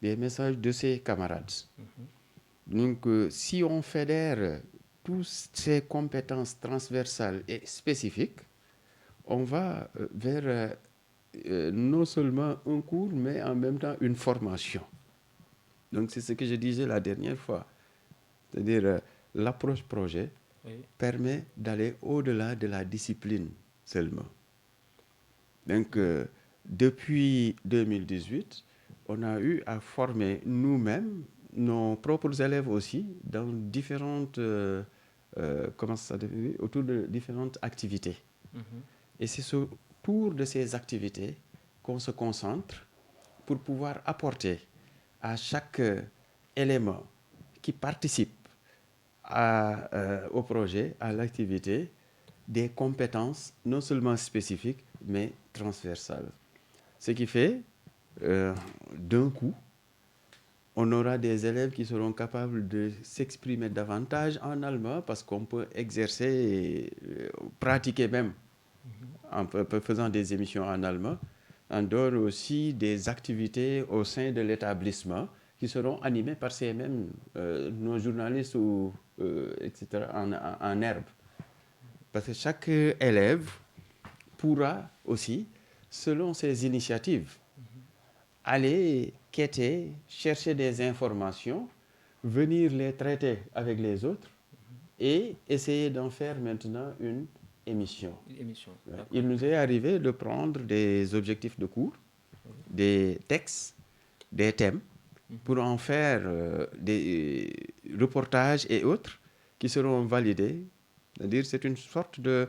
des messages de ses camarades. Donc, si on fédère toutes ces compétences transversales et spécifiques, on va vers non seulement un cours, mais en même temps une formation. Donc, c'est ce que je disais la dernière fois. C'est-à-dire, l'approche projet permet d'aller au-delà de la discipline seulement. Donc, depuis 2018, on a eu à former nous-mêmes, nos propres élèves aussi, dans différentes, autour de différentes activités. Et c'est autour de ces activités qu'on se concentre pour pouvoir apporter à chaque élément qui participe au projet, à l'activité, des compétences non seulement spécifiques, mais transversales. Ce qui fait, d'un coup, on aura des élèves qui seront capables de s'exprimer davantage en allemand parce qu'on peut exercer et pratiquer même en faisant des émissions en allemand, en dehors aussi des activités au sein de l'établissement qui seront animées par ces mêmes nos journalistes ou etc. en herbe. Parce que chaque élève pourra aussi, selon ses initiatives, aller quêter, chercher des informations, venir les traiter avec les autres et essayer d'en faire maintenant une émission. Il nous est arrivé de prendre des objectifs de cours, des textes, des thèmes, pour en faire des reportages et autres qui seront validés. C'est-à-dire c'est une sorte de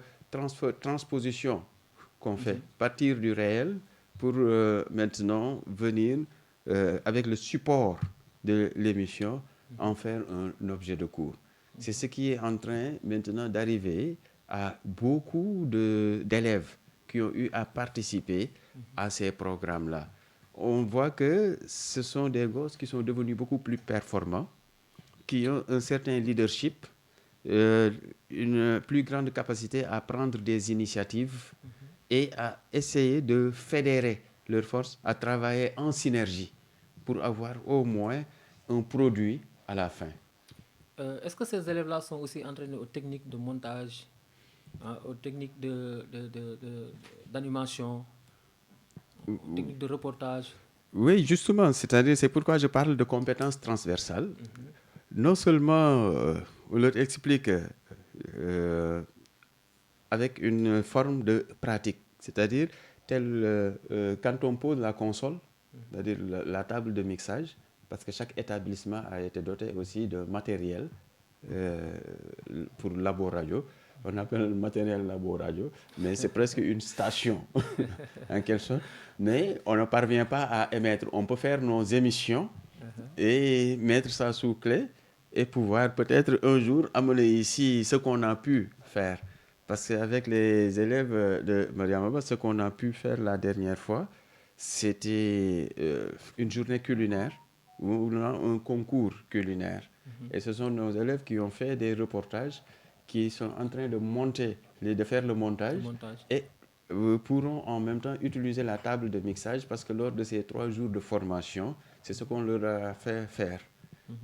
transposition qu'on fait, partir du réel pour maintenant venir avec le support de l'émission en faire un objet de cours. C'est ce qui est en train maintenant d'arriver à beaucoup d'élèves qui ont eu à participer à ces programmes-là. On voit que ce sont des gosses qui sont devenus beaucoup plus performants, qui ont un certain leadership, une plus grande capacité à prendre des initiatives et à essayer de fédérer leurs forces, à travailler en synergie pour avoir au moins un produit à la fin. Est-ce que ces élèves-là sont aussi entraînés aux techniques de montage, aux techniques d'animation, aux techniques de reportage? Oui, justement, c'est pourquoi je parle de compétences transversales. Non seulement on leur explique avec une forme de pratique, c'est-à-dire quand on pose la console, c'est-à-dire la table de mixage, parce que chaque établissement a été doté aussi de matériel pour labo radio. On appelle le matériel labo radio, mais c'est presque une station en quelque sorte. Mais on ne parvient pas à émettre. On peut faire nos émissions et mettre ça sous clé et pouvoir peut-être un jour amener ici ce qu'on a pu faire. Parce qu'avec les élèves de Mariam Abba, ce qu'on a pu faire la dernière fois, c'était une journée culinaire ou un concours culinaire. Et ce sont nos élèves qui ont fait des reportages, qui sont en train de faire le montage. Et pourront en même temps utiliser la table de mixage parce que lors de ces 3 jours de formation, c'est ce qu'on leur a fait faire.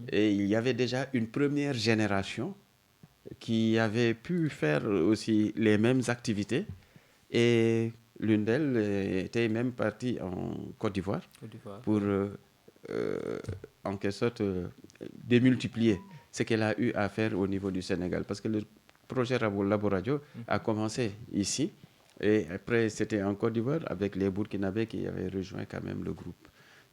Et il y avait déjà une première génération qui avait pu faire aussi les mêmes activités. Et l'une d'elles était même partie en Côte d'Ivoire pour, en quelque sorte, démultiplier ce qu'elle a eu à faire au niveau du Sénégal. Parce que le projet Labo Radio a commencé ici. Et après, c'était en Côte d'Ivoire avec les Burkinabés qui avaient rejoint quand même le groupe.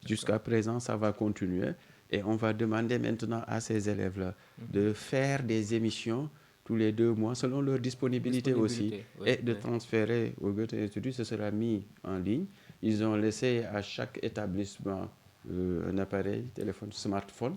Jusqu'à présent, ça va continuer. Et on va demander maintenant à ces élèves-là de faire des émissions tous les 2 mois, selon leur disponibilité aussi, et de transférer au Goethe Institut. Ce sera mis en ligne. Ils ont laissé à chaque établissement un appareil, téléphone, smartphone,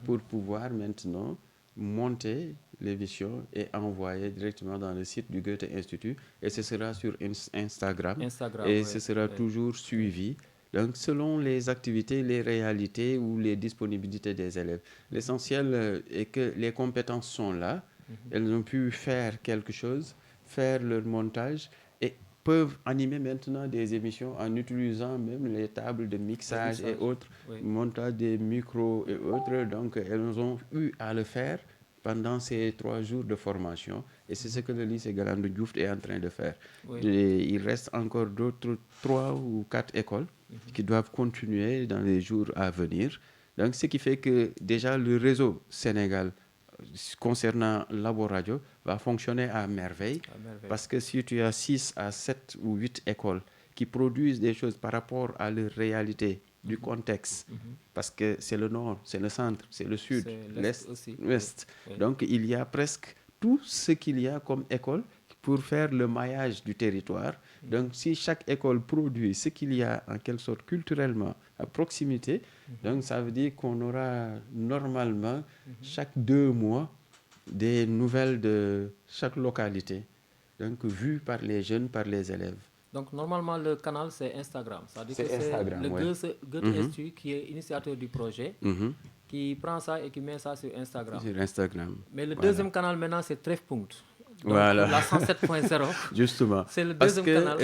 pour pouvoir maintenant monter l'émission et envoyer directement dans le site du Goethe Institut. Et ce sera sur Instagram et ce sera toujours suivi. Donc, selon les activités, les réalités ou les disponibilités des élèves. L'essentiel est que les compétences sont là. Elles ont pu faire quelque chose, faire leur montage et peuvent animer maintenant des émissions en utilisant même les tables de mixage et autres, montage des micros et autres. Donc, elles ont eu à le faire pendant ces 3 jours de formation. Et c'est ce que le lycée Galandou Diouf est en train de faire. Il reste encore d'autres 3 ou 4 écoles qui doivent continuer dans les jours à venir. Donc, ce qui fait que déjà le réseau Sénégal concernant Labo Radio va fonctionner à merveille. Parce que si tu as 6 à 7 ou 8 écoles qui produisent des choses par rapport à leur réalité, du contexte, parce que c'est le nord, c'est le centre, c'est le sud, l'est, l'ouest. Donc, il y a presque tout ce qu'il y a comme école pour faire le maillage du territoire. Donc, si chaque école produit ce qu'il y a en quelque sorte culturellement à proximité, donc ça veut dire qu'on aura normalement chaque 2 mois des nouvelles de chaque localité, donc vues par les jeunes, par les élèves. Donc, normalement, le canal, c'est Instagram. C'est-à-dire que Instagram, c'est le Goethe Institut qui est initiateur du projet, qui prend ça et qui met ça sur Instagram. Sur Instagram. Mais le deuxième canal, maintenant, c'est Treffpunkt. Donc, voilà. La 107.0. Justement. C'est le deuxième canal.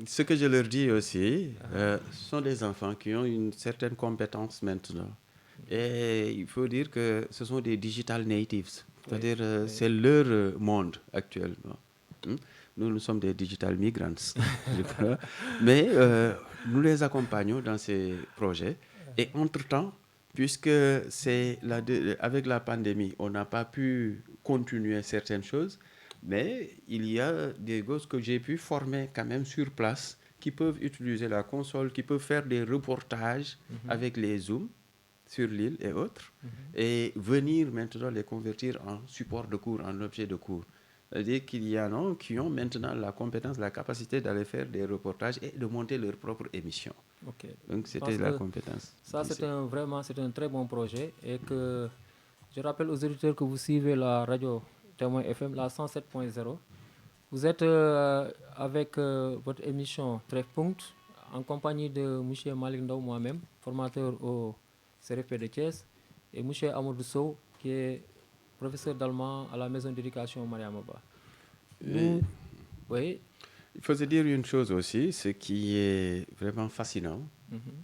Ce que je leur dis aussi, sont des enfants qui ont une certaine compétence maintenant. Et il faut dire que ce sont des digital natives. C'est-à-dire, c'est leur monde actuellement. Nous sommes des digital migrants, je crois. Mais nous les accompagnons dans ces projets. Et entre-temps, puisque avec la pandémie, on n'a pas pu continuer certaines choses, mais il y a des gosses que j'ai pu former quand même sur place qui peuvent utiliser la console, qui peuvent faire des reportages avec les Zooms sur l'île et autres, et venir maintenant les convertir en support de cours, en objet de cours. C'est-à-dire qu'il y en a qui ont maintenant la compétence, la capacité d'aller faire des reportages et de monter leur propre émission. Donc, c'était la compétence. Ça, c'est un très bon projet. Et que je rappelle aux auditeurs que vous suivez la radio Témoin FM, la 107.0. Vous êtes avec votre émission Treffpunkt, en compagnie de M. Malik Ndaw, moi-même, formateur au CRFP de Thiès, et M. Amadou Sow, qui est professeur d'allemand à la maison d'éducation Mariamaba. Oui. Il faut se dire une chose aussi, ce qui est vraiment fascinant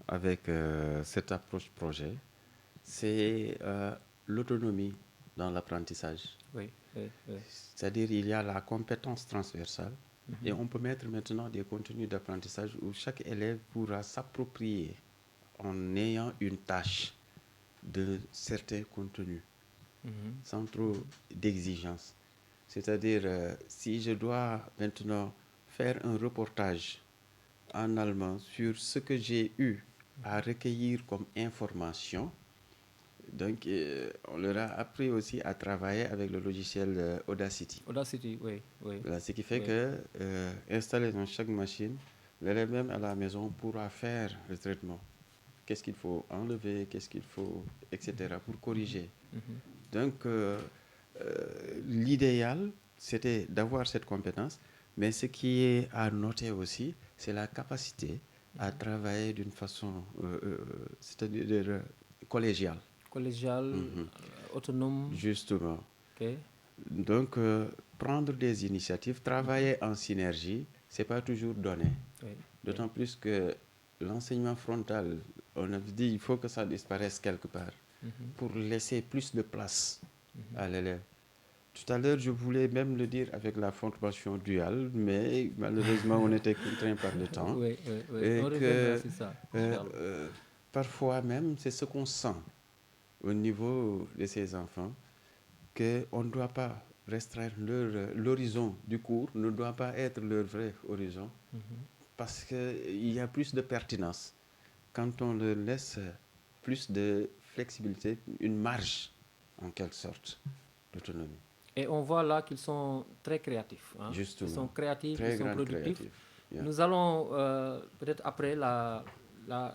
avec cette approche projet, c'est l'autonomie dans l'apprentissage. C'est-à-dire il y a la compétence transversale et on peut mettre maintenant des contenus d'apprentissage où chaque élève pourra s'approprier en ayant une tâche de certains contenus. Sans trop d'exigence. C'est-à-dire, si je dois maintenant faire un reportage en allemand sur ce que j'ai eu à recueillir comme information, donc on leur a appris aussi à travailler avec le logiciel Audacity. Audacity, oui. Voilà, ce qui fait que, installé dans chaque machine, l'élève même à la maison pourra faire le traitement. Qu'est-ce qu'il faut enlever, qu'est-ce qu'il faut, etc., pour corriger. Donc, l'idéal, c'était d'avoir cette compétence, mais ce qui est à noter aussi, c'est la capacité à travailler d'une façon, c'est-à-dire collégiale. Collégiale, autonome. Justement. Donc, prendre des initiatives, travailler en synergie, ce n'est pas toujours donné. D'autant plus que l'enseignement frontal, on a dit qu'il faut que ça disparaisse quelque part. Pour laisser plus de place à l'élève. Tout à l'heure, je voulais même le dire avec la formation duale, mais malheureusement, on était contraint par le temps. Et que, parfois même, c'est ce qu'on sent au niveau de ces enfants, qu'on ne doit pas restreindre l'horizon du cours, ne doit pas être leur vrai horizon, parce qu'il y a plus de pertinence quand on leur laisse plus de flexibilité, une marge en quelque sorte d'autonomie. Et on voit là qu'ils sont très créatifs. Justement. Ils sont créatifs, très ils sont productifs. Yeah. Nous allons peut-être après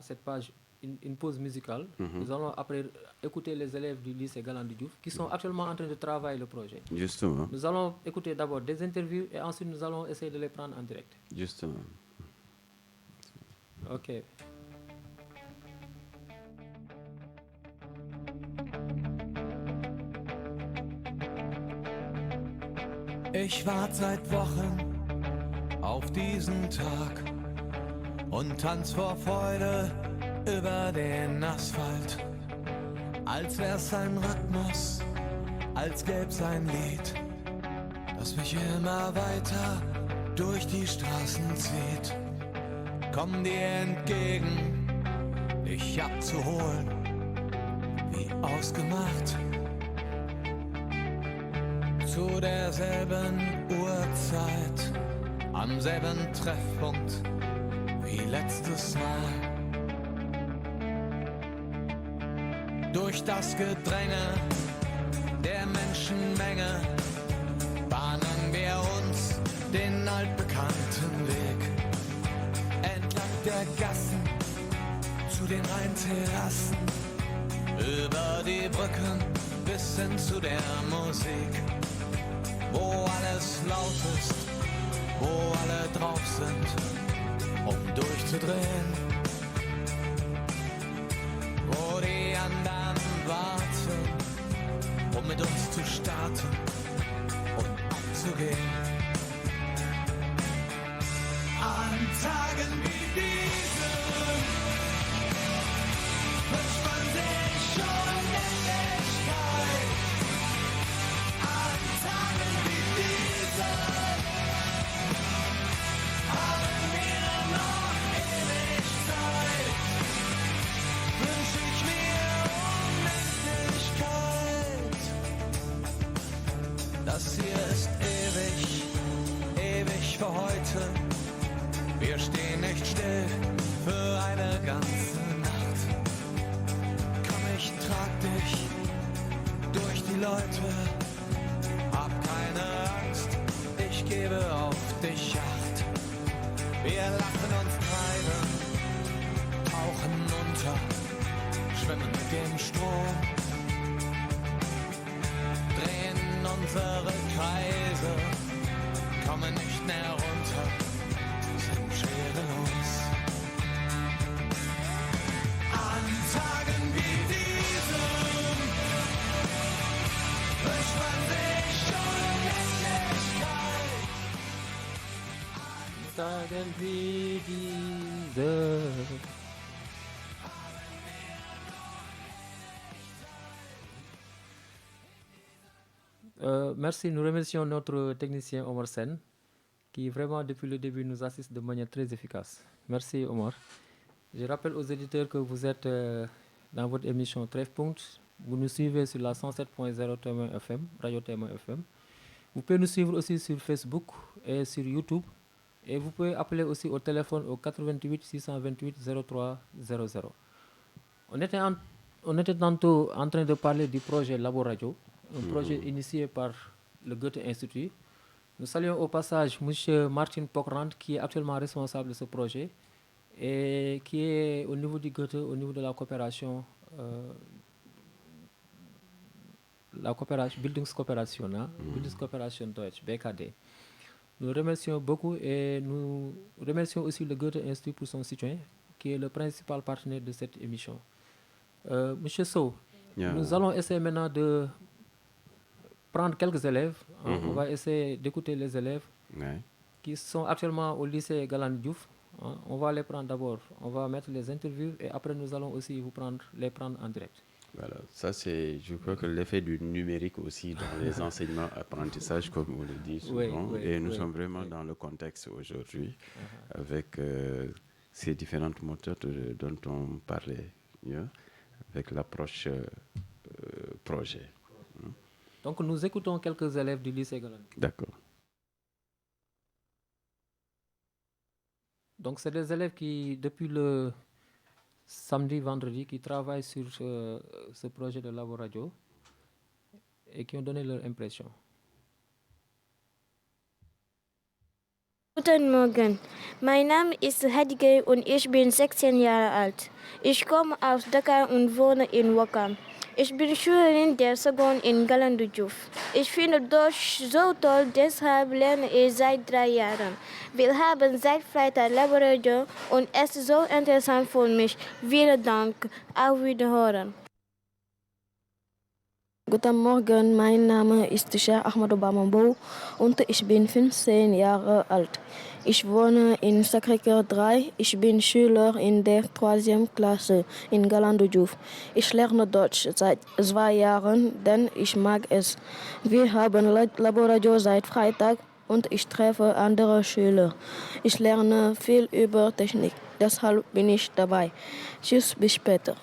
cette page, une pause musicale. Nous allons après écouter les élèves du lycée Galandou Diouf qui sont actuellement en train de travailler le projet. Justement. Nous allons écouter d'abord des interviews et ensuite nous allons essayer de les prendre en direct. Justement. Ok. Ich warte seit Wochen auf diesen Tag und tanz vor Freude über den Asphalt. Als wär's ein Rhythmus, als gäb's ein Lied, das mich immer weiter durch die Straßen zieht. Komm dir entgegen, dich abzuholen, wie ausgemacht. Zu derselben Uhrzeit, am selben Treffpunkt wie letztes Mal. Durch das Gedränge der Menschenmenge bahnen wir uns den altbekannten Weg. Entlang der Gassen zu den Rheinterrassen, über die Brücken bis hin zu der Musik, wo alles laut ist, wo alle drauf sind, um durchzudrehen, wo die anderen warten, um mit uns zu starten und abzugehen. An Tagen wie diesen wünscht man sich schon Endlichkeit. An Tagen wie diesen haben wir noch ewig Zeit. Wünsch ich mir Unendlichkeit. Das hier ist ewig, ewig für heute. Wir stehen nicht still für eine ganze Nacht. Komm, ich trag dich durch die Leute. Hab keine Angst, ich gebe auf dich Acht. Wir lachen uns treiben, tauchen unter, schwimmen mit dem Strom, drehen unsere Kreise, kommen nicht mehr runter, sind schwerelos. An Tagen wie diesen wünscht man sich Unendlichkeit. Tagen wie diese. Merci, nous remercions notre technicien Omar Sen, qui vraiment depuis le début nous assiste de manière très efficace. Merci Omar. Je rappelle aux éditeurs que vous êtes dans votre émission Treffpunkt. Vous nous suivez sur la 107.0 Témoin FM, Radio Témoin FM. Vous pouvez nous suivre aussi sur Facebook et sur YouTube. Et vous pouvez appeler aussi au téléphone au 88 628 03 00. On était tantôt en train de parler du projet Labo Radio, un projet initié par le Goethe Institut. Nous saluons au passage M. Martin Pokrand, qui est actuellement responsable de ce projet et qui est au niveau du Goethe, au niveau de la coopération Bildungskooperation, Bildungskooperation Deutsch, BKD. Nous remercions beaucoup et nous remercions aussi le Goethe Institut pour son soutien, qui est le principal partenaire de cette émission. Monsieur Sow, nous allons essayer maintenant de prendre quelques élèves. On va essayer d'écouter les élèves qui sont actuellement au lycée Galandou Diouf. On va les prendre d'abord, on va mettre les interviews et après nous allons aussi les prendre en direct. Voilà, ça c'est, je crois que l'effet du numérique aussi dans les enseignements, apprentissages, comme on le dit souvent. Et nous sommes vraiment dans le contexte aujourd'hui avec ces différentes méthodes dont on parlait, avec l'approche projet. Donc nous écoutons quelques élèves du lycée Galandou. D'accord. Donc c'est des élèves qui, depuis le samedi, vendredi, qui travaillent sur ce projet de Labo Radio et qui ont donné leur impression. Guten Morgen, mein Name ist Hadige und ich bin 16 Jahre alt. Ich komme aus Dakar und wohne in Wakam. Ich bin Schülerin der Seconde in Galandou Diouf. Ich finde Deutsch so toll, deshalb lerne ich seit 3 Jahren. Wir haben seit Freitag Labo Radio und es ist so interessant für mich. Vielen Dank, auf Wiederhören. Guten Morgen, mein Name ist Sheikh Ahmadou Bamambou und ich bin 15 Jahre alt. Ich wohne in Sacré-Cœur 3. Ich bin Schüler in der 3. Klasse in Galandou Diouf. Ich lerne Deutsch seit 2 Jahren, denn ich mag es. Wir haben Laborator seit Freitag und ich treffe andere Schüler. Ich lerne viel über Technik, deshalb bin ich dabei. Tschüss, bis später.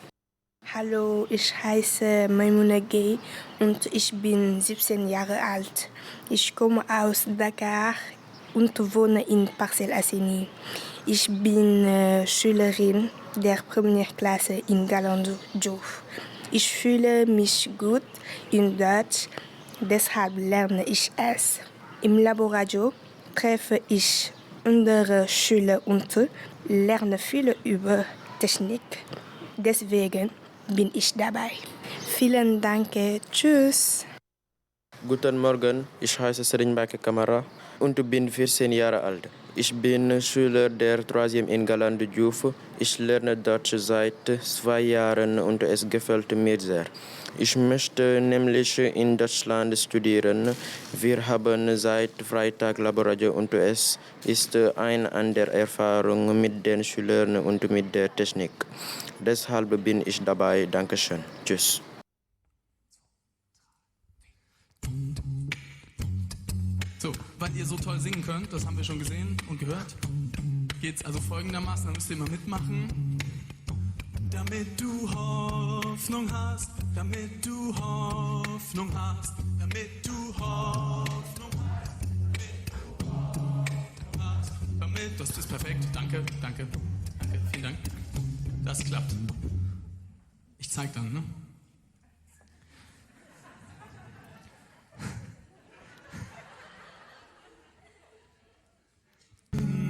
Hallo, ich heiße Maimouna Gay und ich bin 17 Jahre alt. Ich komme aus Dakar und wohne in Parcelles Assainies. Ich bin Schülerin der 1. Klasse in Galandou Diouf. Ich fühle mich gut in Deutsch, deshalb lerne ich es. Im Laborator treffe ich andere Schüler und lerne viel über Technik. Deswegen bin ich dabei. Vielen Dank. Tschüss. Guten Morgen, ich heiße Serigne Mbacké Camara und bin 14 Jahre alt. Ich bin Schüler der 3. in Galandou Diouf. Ich lerne Deutsch seit 2 Jahren und es gefällt mir sehr. Ich möchte nämlich in Deutschland studieren. Wir haben seit Freitag Laborator und es ist eine andere Erfahrung mit den Schülern und mit der Technik. Deshalb bin ich dabei. Dankeschön. Tschüss. So, weil ihr so toll singen könnt, das haben wir schon gesehen und gehört, geht's also folgendermaßen, da müsst ihr mal mitmachen. Damit du Hoffnung hast, damit du Hoffnung hast, damit du Hoffnung hast, damit, das ist perfekt, danke, vielen Dank, das klappt. Ich zeig dann, ne?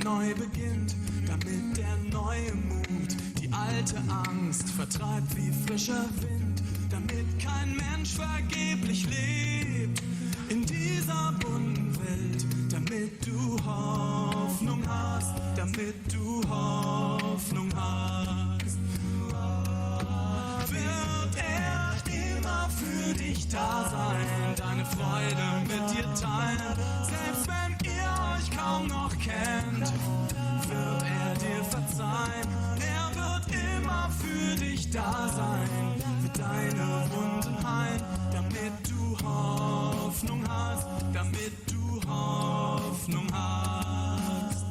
Neu beginnt, damit der neue Mut die alte Angst vertreibt wie frischer Wind, damit kein Mensch vergeblich lebt in dieser bunten Welt, damit du Hoffnung hast, damit du Hoffnung hast. Wird er immer für dich da sein, deine Freude mit dir teilen, selbst wenn ihr euch kaum noch kennt, wird er dir verzeihen, er wird immer für dich da sein, für deine Wunden heilen, damit du Hoffnung hast, damit du Hoffnung hast.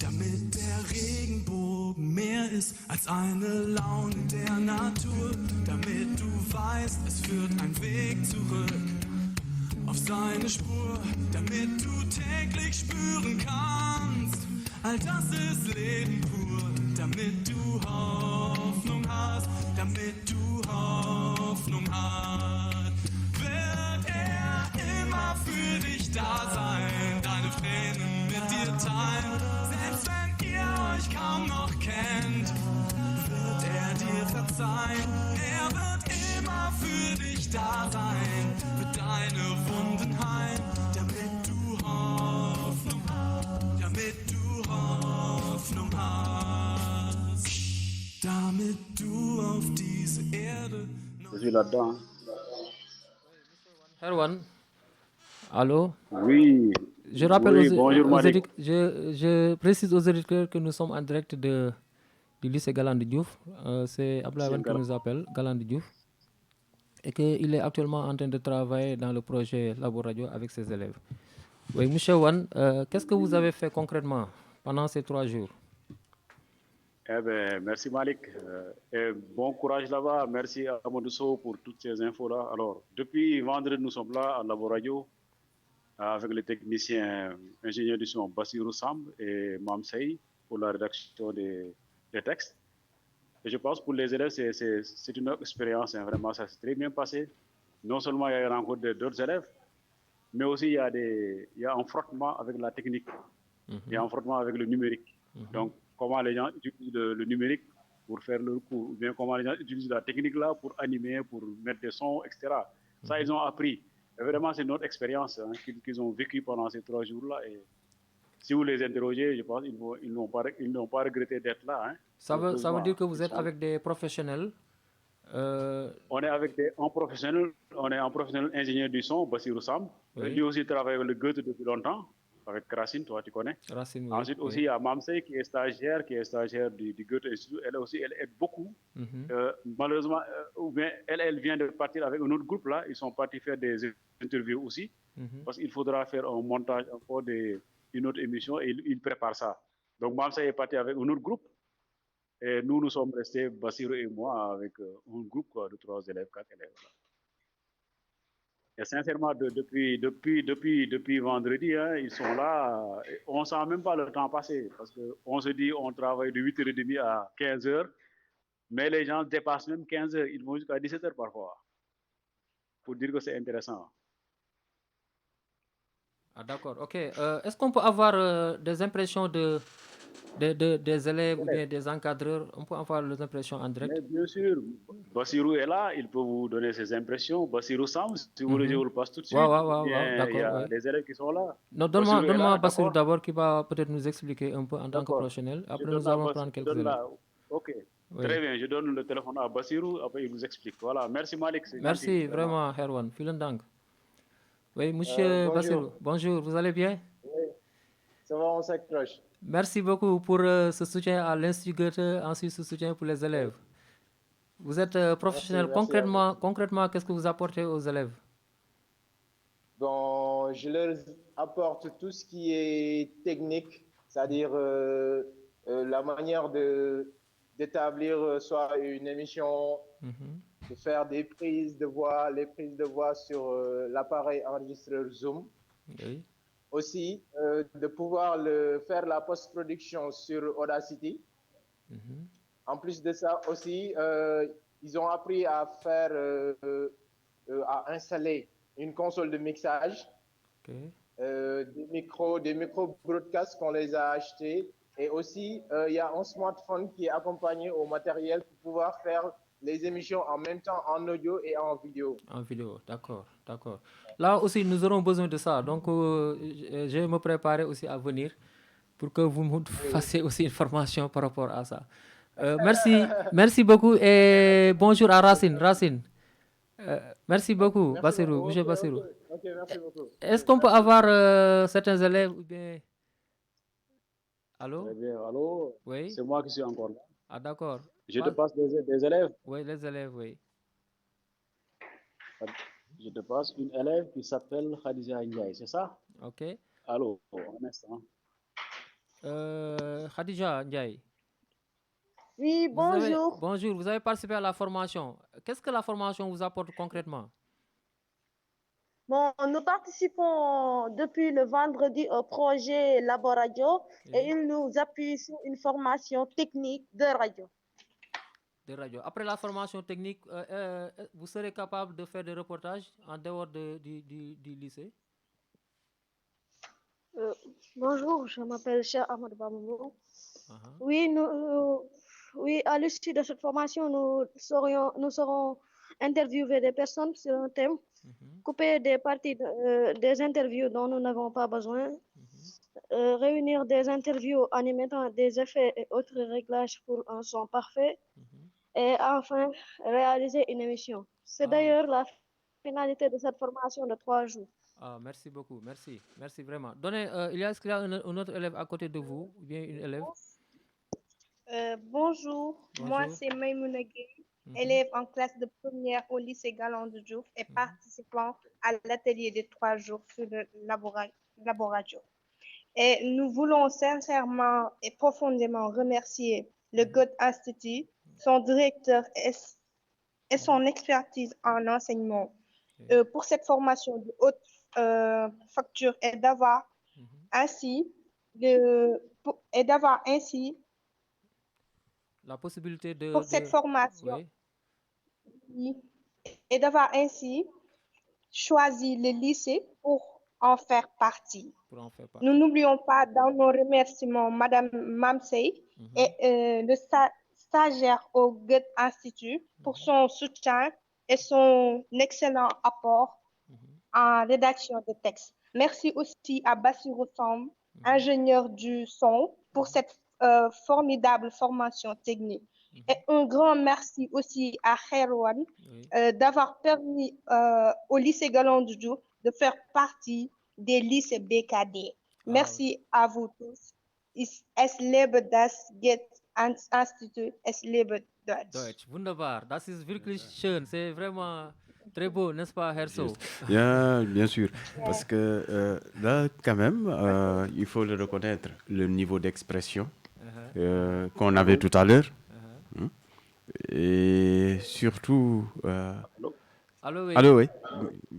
Damit der Regenbogen mehr ist als eine Laune der Natur, damit du weißt, es führt ein Weg zurück auf seine Spur, damit du täglich spüren kannst, all das ist Leben pur, damit du Hoffnung hast, damit du Hoffnung hast. Wird er immer für dich da sein, deine Tränen mit dir teilen, selbst wenn ihr euch kaum noch kennt, wird er dir verzeihen, er wird immer für dich da sein, für deine Wunden heilen, damit du Hoffnung hast, damit du Hoffnung hast, damit du auf diese Erde noch... Herwan, allô? Oui. Je rappelle Oui, bonjour, Malik. je précise aux auditeurs que nous sommes en direct du lycée Galandou Diouf. C'est Ablaïwan qui nous appelle, Galandou Diouf. Et qu'il est actuellement en train de travailler dans le projet Laboradio avec ses élèves. Oui, Monsieur Wan, qu'est-ce que vous avez fait concrètement pendant ces 3 jours? Eh ben, merci Malik. Et bon courage là-bas. Merci à Amadou Sow pour toutes ces infos-là. Alors, depuis vendredi, nous sommes là à Laboradio avec les techniciens ingénieurs du son Bassirou Samb et Mamsei pour la rédaction des textes. Et je pense pour les élèves, c'est une expérience. Hein, vraiment, ça s'est très bien passé. Non seulement il y a une rencontre d'autres élèves, mais aussi il y a un frottement avec la technique. Il y a un frottement avec le numérique. Donc, comment les gens utilisent le numérique pour faire leur cours, ou bien comment les gens utilisent la technique là pour animer, pour mettre des sons, etc. Ça, ils ont appris. Et vraiment, c'est notre expérience hein, qu'ils ont vécue pendant ces 3 jours-là. Et si vous les interrogez, je pense qu'ils n'ont pas regretté d'être là. Hein. Ça veut dire que vous êtes avec des professionnels On est avec un professionnel ingénieur du son, Bassirou Sam. Oui. Lui aussi travaille avec le Goethe depuis longtemps, avec Racine, toi tu connais. Racine, oui. Ensuite aussi, il y a Mamsey qui est stagiaire du Goethe Institut. Elle aussi, elle aide beaucoup. Malheureusement, ou bien elle vient de partir avec un autre groupe là. Ils sont partis faire des interviews aussi. Parce qu'il faudra faire un montage encore d'une autre émission et il prépare ça. Donc Mamsey est parti avec un autre groupe. Et nous sommes restés, Bassirou et moi, avec un groupe quoi, de 3 élèves, 4 élèves. Voilà. Et sincèrement, depuis vendredi, hein, ils sont là. On ne sent même pas le temps passer. Parce qu'on se dit on travaille de 8h30 à 15h. Mais les gens dépassent même 15h. Ils vont jusqu'à 17h parfois. Pour dire que c'est intéressant. Ah, d'accord, ok. Est-ce qu'on peut avoir des impressions des élèves ou bien des encadreurs? On peut avoir les impressions en direct? Mais bien sûr, Bassirou est là, il peut vous donner ses impressions. Bassirou Sam, si vous voulez, je vous le passe tout de suite. D'accord. Il y a des élèves qui sont là. Non, donne-moi Bassirou d'abord qui va peut-être nous expliquer un peu en tant que professionnel. Après, nous allons prendre quelques élèves. Ok, très bien. Je donne le téléphone à Bassirou, après il vous explique. Voilà, merci Malik. Merci vraiment, Herwan. Vielen Dank. Oui, monsieur Bassirou, bonjour, vous allez bien? Oui, ça va, on s'accroche. Merci beaucoup pour ce soutien à l'Institut Goethe, ensuite ce soutien pour les élèves. Vous êtes professionnel. Merci, concrètement, qu'est-ce que vous apportez aux élèves? Bon, je leur apporte tout ce qui est technique, c'est-à-dire la manière d'établir soit une émission, de faire des prises de voix, les prises de voix sur l'appareil enregistreur Zoom. Oui. Aussi, de pouvoir faire la post-production sur Audacity. En plus de ça, aussi, ils ont appris à à installer une console de mixage, des micros broadcast qu'on les a achetés. Et aussi, il y a un smartphone qui est accompagné au matériel pour pouvoir faire les émissions en même temps en audio et en vidéo. En vidéo, d'accord. Là aussi, nous aurons besoin de ça. Donc, je vais me préparer aussi à venir pour que vous me fassiez aussi une formation par rapport à ça. Merci beaucoup et bonjour à Racine. Merci beaucoup, Bassirou, monsieur Bassirou. Ok, merci beaucoup. Est-ce qu'on peut avoir certains élèves ou bien... Allô? Très bien, allô? Oui. C'est moi qui suis encore là. Ah, d'accord. Je te passe des élèves? Oui, les élèves, oui. Je te passe une élève qui s'appelle Khadija Ndiaye, c'est ça? Ok. Allô, un instant. Khadija Ndiaye. Oui, bonjour. Bonjour, vous avez participé à la formation. Qu'est-ce que la formation vous apporte concrètement? Bon, nous participons depuis le vendredi au projet Laboradio et il nous appuie sur une formation technique de radio. Après la formation technique, vous serez capable de faire des reportages en dehors du lycée? Bonjour, je m'appelle Cheikh Ahmadou Bamambou. Oui, à l'issue de cette formation, nous serons interviewer des personnes sur un thème, couper des parties des interviews dont nous n'avons pas besoin, réunir des interviews en y mettant des effets et autres réglages pour un son parfait, et enfin réaliser une émission. C'est d'ailleurs la finalité de cette formation de 3 jours. Ah, merci beaucoup, merci vraiment. Est-ce qu'il y a un autre élève à côté de vous, ou bien une élève? Bonjour, moi c'est Maïmouna Gueye, élève en classe de première au lycée Galandou Diouf et participant à l'atelier de 3 jours sur le laboratoire. Et nous voulons sincèrement et profondément remercier le Goethe Institut, son directeur et son expertise en enseignement pour cette formation de haute facture et d'avoir ainsi la possibilité de... Pour cette formation, et d'avoir ainsi choisi le lycée pour en faire partie. Nous n'oublions pas dans nos remerciements Madame Mamsey et le stagiaire au Goethe Institut pour son soutien et son excellent apport en rédaction de textes. Merci aussi à Bassirou Sam, ingénieur du son, pour cette formidable formation technique. Et un grand merci aussi à Khairwan d'avoir permis au lycée Galandou Diouf de faire partie des lycées BKD. Merci à vous tous. Es lebe das Institut, es lebe Deutsch. Deutsch, wunderbar. Das ist wirklich schön. C'est vraiment très beau, n'est-ce pas, Herso? Bien sûr. Parce que là, quand même, il faut le reconnaître, le niveau d'expression qu'on avait tout à l'heure. Et surtout... Allô, oui. Allô, oui.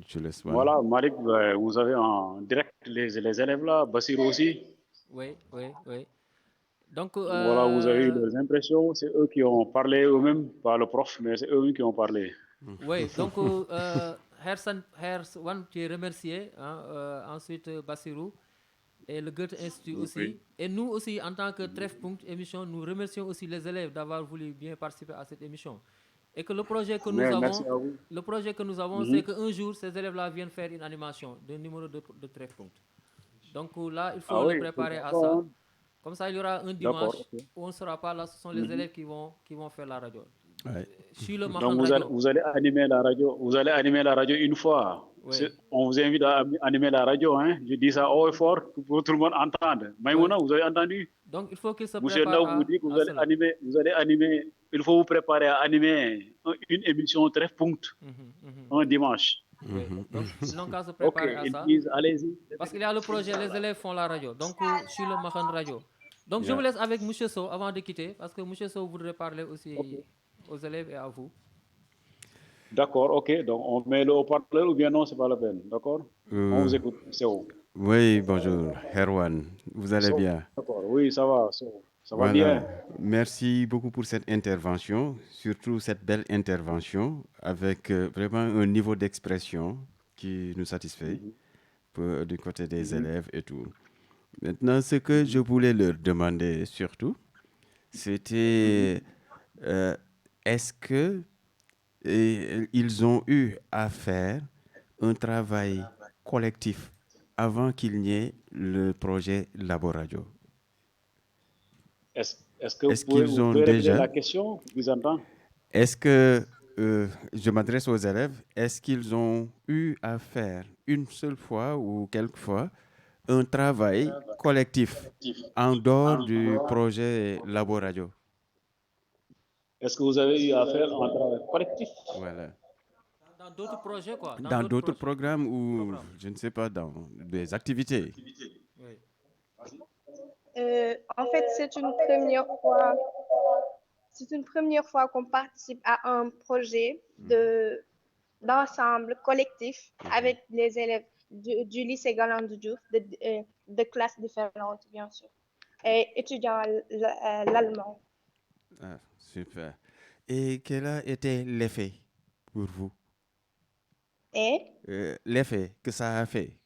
Je laisse. Voilà, Malik, vous avez en direct les élèves là, Bassir aussi. Oui. Donc, voilà, vous avez eu leurs impressions. C'est eux qui ont parlé eux-mêmes, pas le prof, mais c'est eux qui ont parlé. Oui, donc, Herwan, tu es remercié. Ensuite, Bassirou et le Goethe Institut aussi. Oui. Et nous aussi, en tant que Treffpunkt émission, nous remercions aussi les élèves d'avoir voulu bien participer à cette émission. Et que le projet que nous avons, c'est qu'un jour, ces élèves-là viennent faire une animation d'un numéro de Treffpunkt. Donc là, il faut le préparer à ça. Comme ça, il y aura un dimanche où on ne sera pas là. Ce sont les élèves qui vont faire la radio. Donc vous allez animer la radio. Vous allez animer la radio une fois. Oui. On vous invite à animer la radio. Hein. Je dis ça haut et fort pour que tout le monde entende. Maïmouna, vous avez entendu? Donc il faut qu'il se prépare. Monsieur vous dit que vous allez animer. Il faut vous préparer à animer une émission Treffpunkt un dimanche. Donc, sinon, qu'à se préparer à ça. Allez-y. Parce qu'il y a le projet, les élèves font la radio. Donc, je suis le Mahan Radio. Donc, je vous laisse avec M. Sow avant de quitter, parce que M. Sow voudrait parler aussi aux élèves et à vous. D'accord, ok. Donc, on met le haut-parleur ou bien non, c'est pas la peine. D'accord? On vous écoute. C'est où? Oui, bonjour, Herwan. Vous allez bien? D'accord, oui, ça va. Ça va bien. Merci beaucoup pour cette intervention, surtout cette belle intervention avec vraiment un niveau d'expression qui nous satisfait du côté des élèves et tout. Maintenant, ce que je voulais leur demander surtout, c'était est-ce que ils ont eu à faire un travail collectif avant qu'il n'y ait le projet Laboradio? Est-ce que vous pouvez répéter la question? Vous entendez? Est-ce que, je m'adresse aux élèves, est-ce qu'ils ont eu à faire une seule fois ou quelques fois un travail collectif en dehors du projet Laboradio? Est-ce que vous avez eu à faire un travail collectif? Voilà. Dans d'autres projets, quoi. Dans d'autres programmes ou, je ne sais pas, dans des activités. Oui. En fait, c'est une première fois qu'on participe à un projet d'ensemble collectif avec les élèves du lycée Galandou Diouf, de classes différentes, bien sûr, et étudiant l'allemand. Ah, super. Et quel a été l'effet pour vous? L'effet que ça a fait?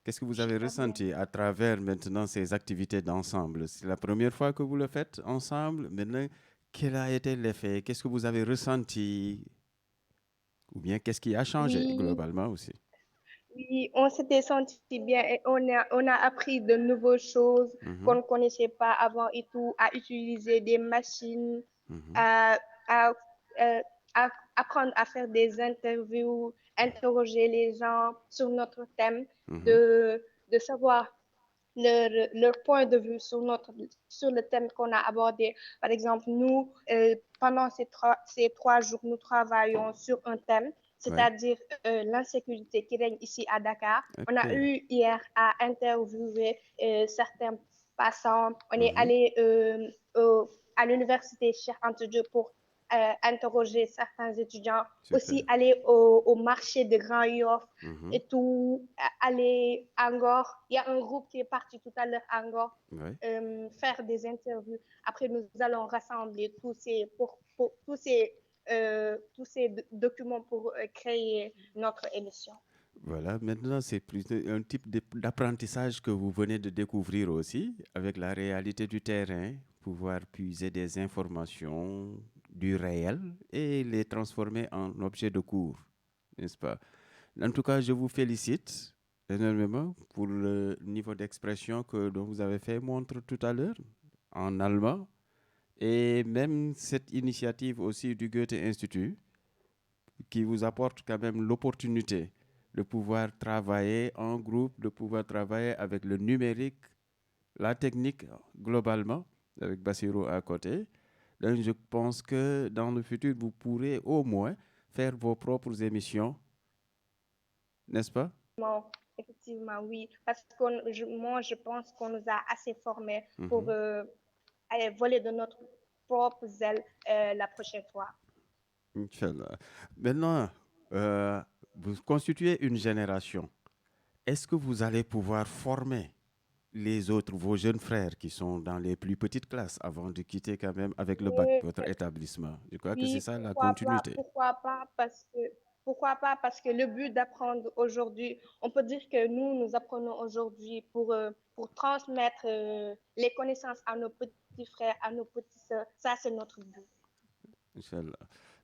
Qu'est-ce que vous avez ressenti à travers maintenant ces activités d'ensemble? C'est la première fois que vous le faites ensemble. Maintenant, quel a été l'effet? Qu'est-ce que vous avez ressenti? Ou bien qu'est-ce qui a changé globalement aussi? Oui, on s'était senti bien et on a appris de nouvelles choses qu'on ne connaissait pas avant et tout, à utiliser des machines, à apprendre à faire des interviews, interroger les gens sur notre thème, de savoir leur point de vue sur le thème qu'on a abordé. Par exemple, nous, pendant ces 3 jours, nous travaillons sur un thème, c'est-à-dire l'insécurité qui règne ici à Dakar. Okay. On a eu hier à interviewer certains passants. On est allé à l'université Cheikh Anta Diop pour interroger certains étudiants. Super. Aussi aller au marché de Grand Yoff et tout, aller à Ngor. Il y a un groupe qui est parti tout à l'heure à Ngor faire des interviews. Après, nous allons rassembler tous ces documents pour créer notre émission. Voilà, maintenant c'est plutôt un type d'apprentissage que vous venez de découvrir aussi, avec la réalité du terrain, pouvoir puiser des informations du réel et les transformer en objets de cours, n'est-ce pas? En tout cas, je vous félicite énormément pour le niveau d'expression dont vous avez fait montre tout à l'heure en allemand Et même cette initiative aussi du Goethe Institut, qui vous apporte quand même l'opportunité de pouvoir travailler en groupe, de pouvoir travailler avec le numérique, la technique globalement, avec Bassirou à côté. Donc je pense que dans le futur, vous pourrez au moins faire vos propres émissions, n'est-ce pas? Effectivement, oui. Parce que moi, je pense qu'on nous a assez formés pour aller voler de notre propre aile la prochaine fois. Inch'Allah. Maintenant, vous constituez une génération. Est-ce que vous allez pouvoir former les autres, vos jeunes frères qui sont dans les plus petites classes avant de quitter quand même avec le bac votre établissement? Je crois que c'est ça la continuité. Pourquoi pas? Parce que le but d'apprendre aujourd'hui, on peut dire que nous apprenons aujourd'hui pour transmettre les connaissances à nos petits frères, à nos petites sœurs. Ça, c'est notre but. Inch'Allah.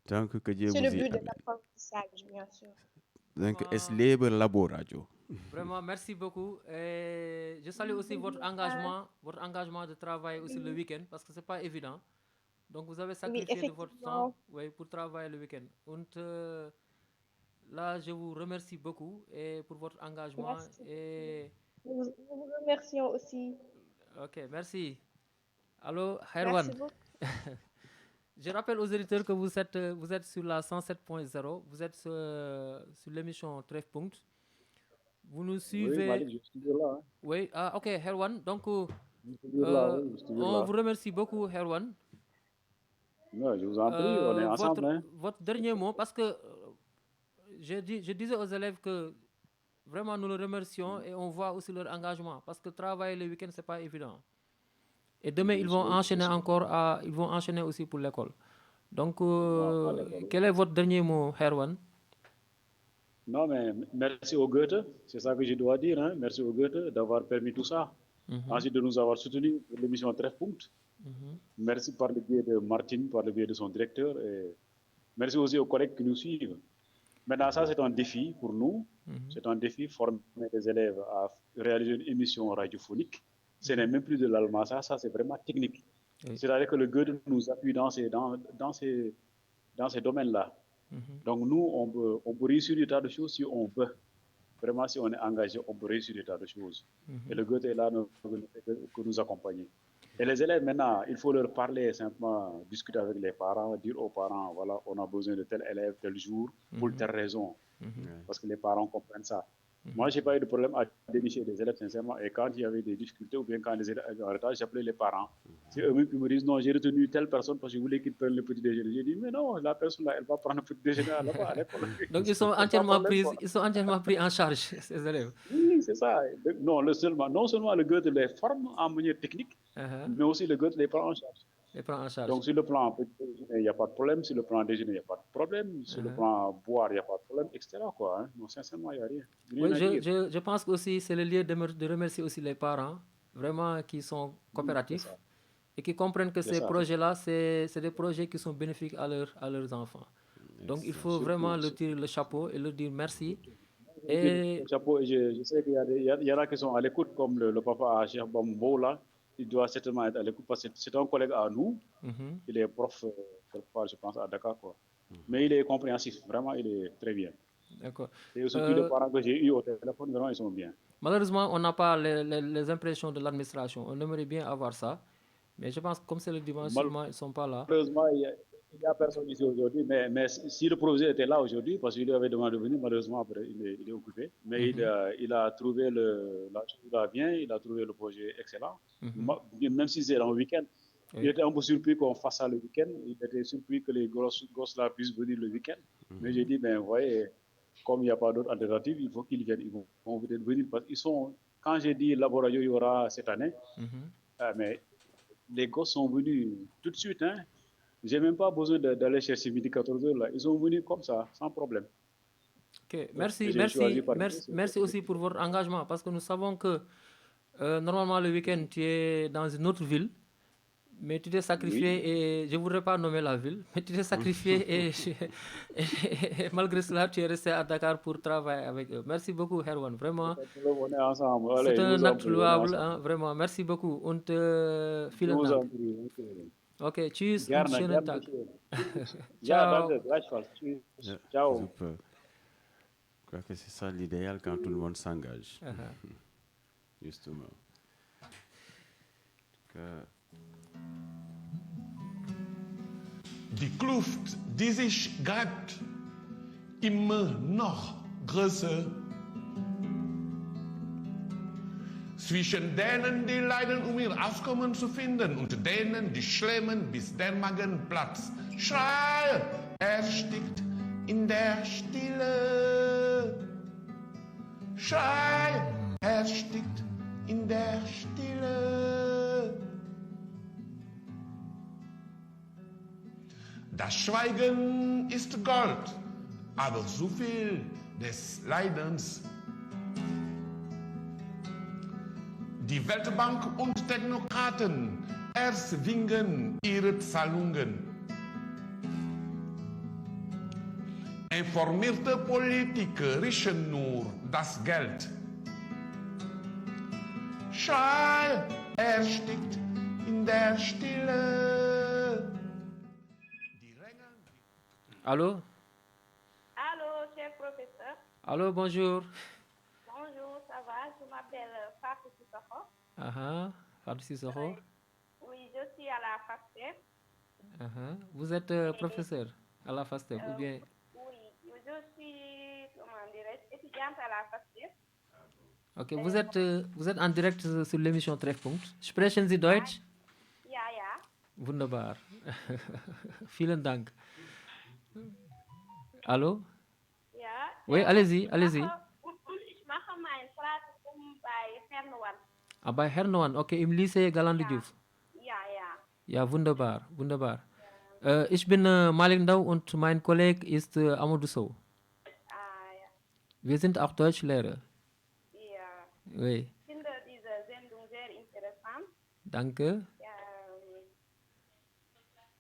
Donc, que Dieu vous y C'est le but de amène. l'apprentissage, bien sûr. Donc, est-ce libre labo radio? Vraiment, merci beaucoup. Et je salue aussi votre engagement de travailler aussi le week-end, parce que ce n'est pas évident. Donc, vous avez sacrifié de votre temps pour travailler le week-end. Und, là, je vous remercie beaucoup et pour votre engagement. Merci. Et... Nous vous remercions aussi. Ok, merci. Allô, Herwan. Merci beaucoup. Je rappelle aux auditeurs que vous êtes sur la 107.0, vous êtes sur l'émission Treffpunkt. Vous nous suivez. Oui, Malik, je suis toujours là. Hein. Oui, ok, Herwan. Donc, on vous remercie beaucoup, Herwan. Non, je vous en prie, on est ensemble. Votre dernier mot, parce que je disais aux élèves que vraiment nous le remercions et on voit aussi leur engagement, parce que travailler le week-end, ce n'est pas évident. Et demain, ils vont enchaîner aussi pour l'école. Donc, quel est votre dernier mot, Herwan? Non, mais merci au Goethe, c'est ça que je dois dire. Hein. Merci au Goethe d'avoir permis tout ça. Ensuite, de nous avoir soutenus pour l'émission Treffpunkt. Merci par le biais de Martine, par le biais de son directeur. Et merci aussi aux collègues qui nous suivent. Maintenant, ça, c'est un défi pour nous. C'est un défi former les élèves à réaliser une émission radiophonique. Ce n'est même plus de l'allemand, ça c'est vraiment technique. Oui. C'est-à-dire que le Goethe nous appuie dans ces domaines-là. Donc nous, on peut réussir des tas de choses si on veut. Vraiment, si on est engagé, on peut réussir des tas de choses. Et le Goethe est là pour nous accompagner. Et les élèves, maintenant, il faut leur parler, simplement discuter avec les parents, dire aux parents, voilà, on a besoin de tel élève, tel jour, pour telle raison. Parce que les parents comprennent ça. Moi, je n'ai pas eu de problème à dénicher des élèves, sincèrement. Et quand il y avait des difficultés ou bien quand les élèves étaient en retard, j'appelais les parents. C'est eux-mêmes qui me disent, non, j'ai retenu telle personne parce que je voulais qu'ils prennent le petit déjeuner. J'ai dit, mais non, la personne là, elle va prendre le petit déjeuner là-bas à l'école. Donc, ils sont entièrement pris en charge, ces élèves. Oui, c'est ça. Non, non seulement le Goethe les forme en manière technique, mais aussi le Goethe les prend en charge. Donc, sur le plan petit déjeuner, il n'y a pas de problème. Sur le plan déjeuner, il n'y a pas de problème. Sur le plan boire, il n'y a pas de problème, etc. Quoi, hein. Non, sincèrement, il n'y a rien. Oui, je pense aussi c'est le lieu de remercier aussi les parents, vraiment, qui sont coopératifs et qui comprennent que ces projets-là, c'est des projets qui sont bénéfiques à leurs enfants. Donc, il faut vraiment leur tirer le chapeau et leur dire merci. Et chapeau, je sais qu'il y en a qui sont à l'écoute, comme le papa à Cheikh Bambo, là. Il doit certainement être à l'écoute parce que c'est un collègue à nous. Il est prof, quelque part, je pense, à Dakar. Quoi. Mais il est compréhensif. Vraiment, il est très bien. D'accord. Et surtout les parents que j'ai eus au téléphone, vraiment, ils sont bien. Malheureusement, on n'a pas les impressions de l'administration. On aimerait bien avoir ça. Mais je pense que comme c'est le dimanche, sûrement, ils ne sont pas là. Malheureusement, il n'y a personne ici aujourd'hui. Mais si le professeur était là aujourd'hui, parce qu'il lui avait demandé de venir, malheureusement, après, il est occupé. Mais il a trouvé il a trouvé le projet excellent. Même si c'est un week-end. Il était un peu surpris qu'on fasse ça le week-end. Il était surpris que les gosses là puissent venir le week-end. Mais j'ai dit, ben, vous voyez, comme il n'y a pas d'autre alternative, il faut qu'ils viennent. Ils vont peut-être venir. Parce qu'ils sont, quand j'ai dit laboratoire, il y aura cette année, mais les gosses sont venus tout de suite. Hein. Je n'ai même pas besoin d'aller chercher midi 14h. Là. Ils sont venus comme ça, sans problème. Okay. Merci aussi pour votre engagement. Parce que nous savons que normalement, le week-end, tu es dans une autre ville. Mais tu t'es sacrifié et je ne voudrais pas nommer la ville, mais tu t'es sacrifié et malgré cela, tu es resté à Dakar pour travailler avec eux. Merci beaucoup, Herwan. Vraiment, on est ensemble. C'est un acte louable, hein, vraiment. Merci beaucoup. On te file Okay, tschüss und Gerne, schönen gerne Tag. geschehen. Ja, Ciao. danke, gleichfalls. Tschüss. Ja, Ciao. super. Je crois que c'est ça l'idéal quand tout le monde s'engage. Justement. Die Kluft, die sich gräbt, immer noch größer. Zwischen denen, die leiden, um ihr Aufkommen zu finden, und denen, die schlemmen, bis der Magen platzt. Schrei, erstickt in der Stille. Schrei, erstickt in der Stille. Das Schweigen ist Gold, aber so viel des Leidens. Die Weltbank und Technokraten erzwingen ihre Zahlungen. Informierte Politiker riechen nur das Geld. Schrei erstickt in der Stille. Allô? Allô, cher professeur. Allô, bonjour. Bonjour, ça va? Je m'appelle Fatou Sissoko. Fatou Sissoko. Oui, je suis à la FASTEF. Vous êtes professeur à la FASTEF ou bien? Oui, je suis, comment dirais-je, étudiante à la FASTEF. Ok, vous êtes en direct sur l'émission Treffpunkt. Sprechen Sie Deutsch? Ja, ja. Wunderbar. Vielen Dank. Allô? Ja. Oui, allez-y, allez-y. Ich mache mein Praktikum bei Herrn. Bei Herrn, okay, im Lycée Galandou Diouf. Ja, ja. Ja, wunderbar, wunderbar. Ich bin Malik Ndau und mein Kollege ist Amadou Sow. Ja. Wir sind auch Deutschlehrer. Ja. Oui. Ich finde diese Sendung sehr interessant. Danke. Ja,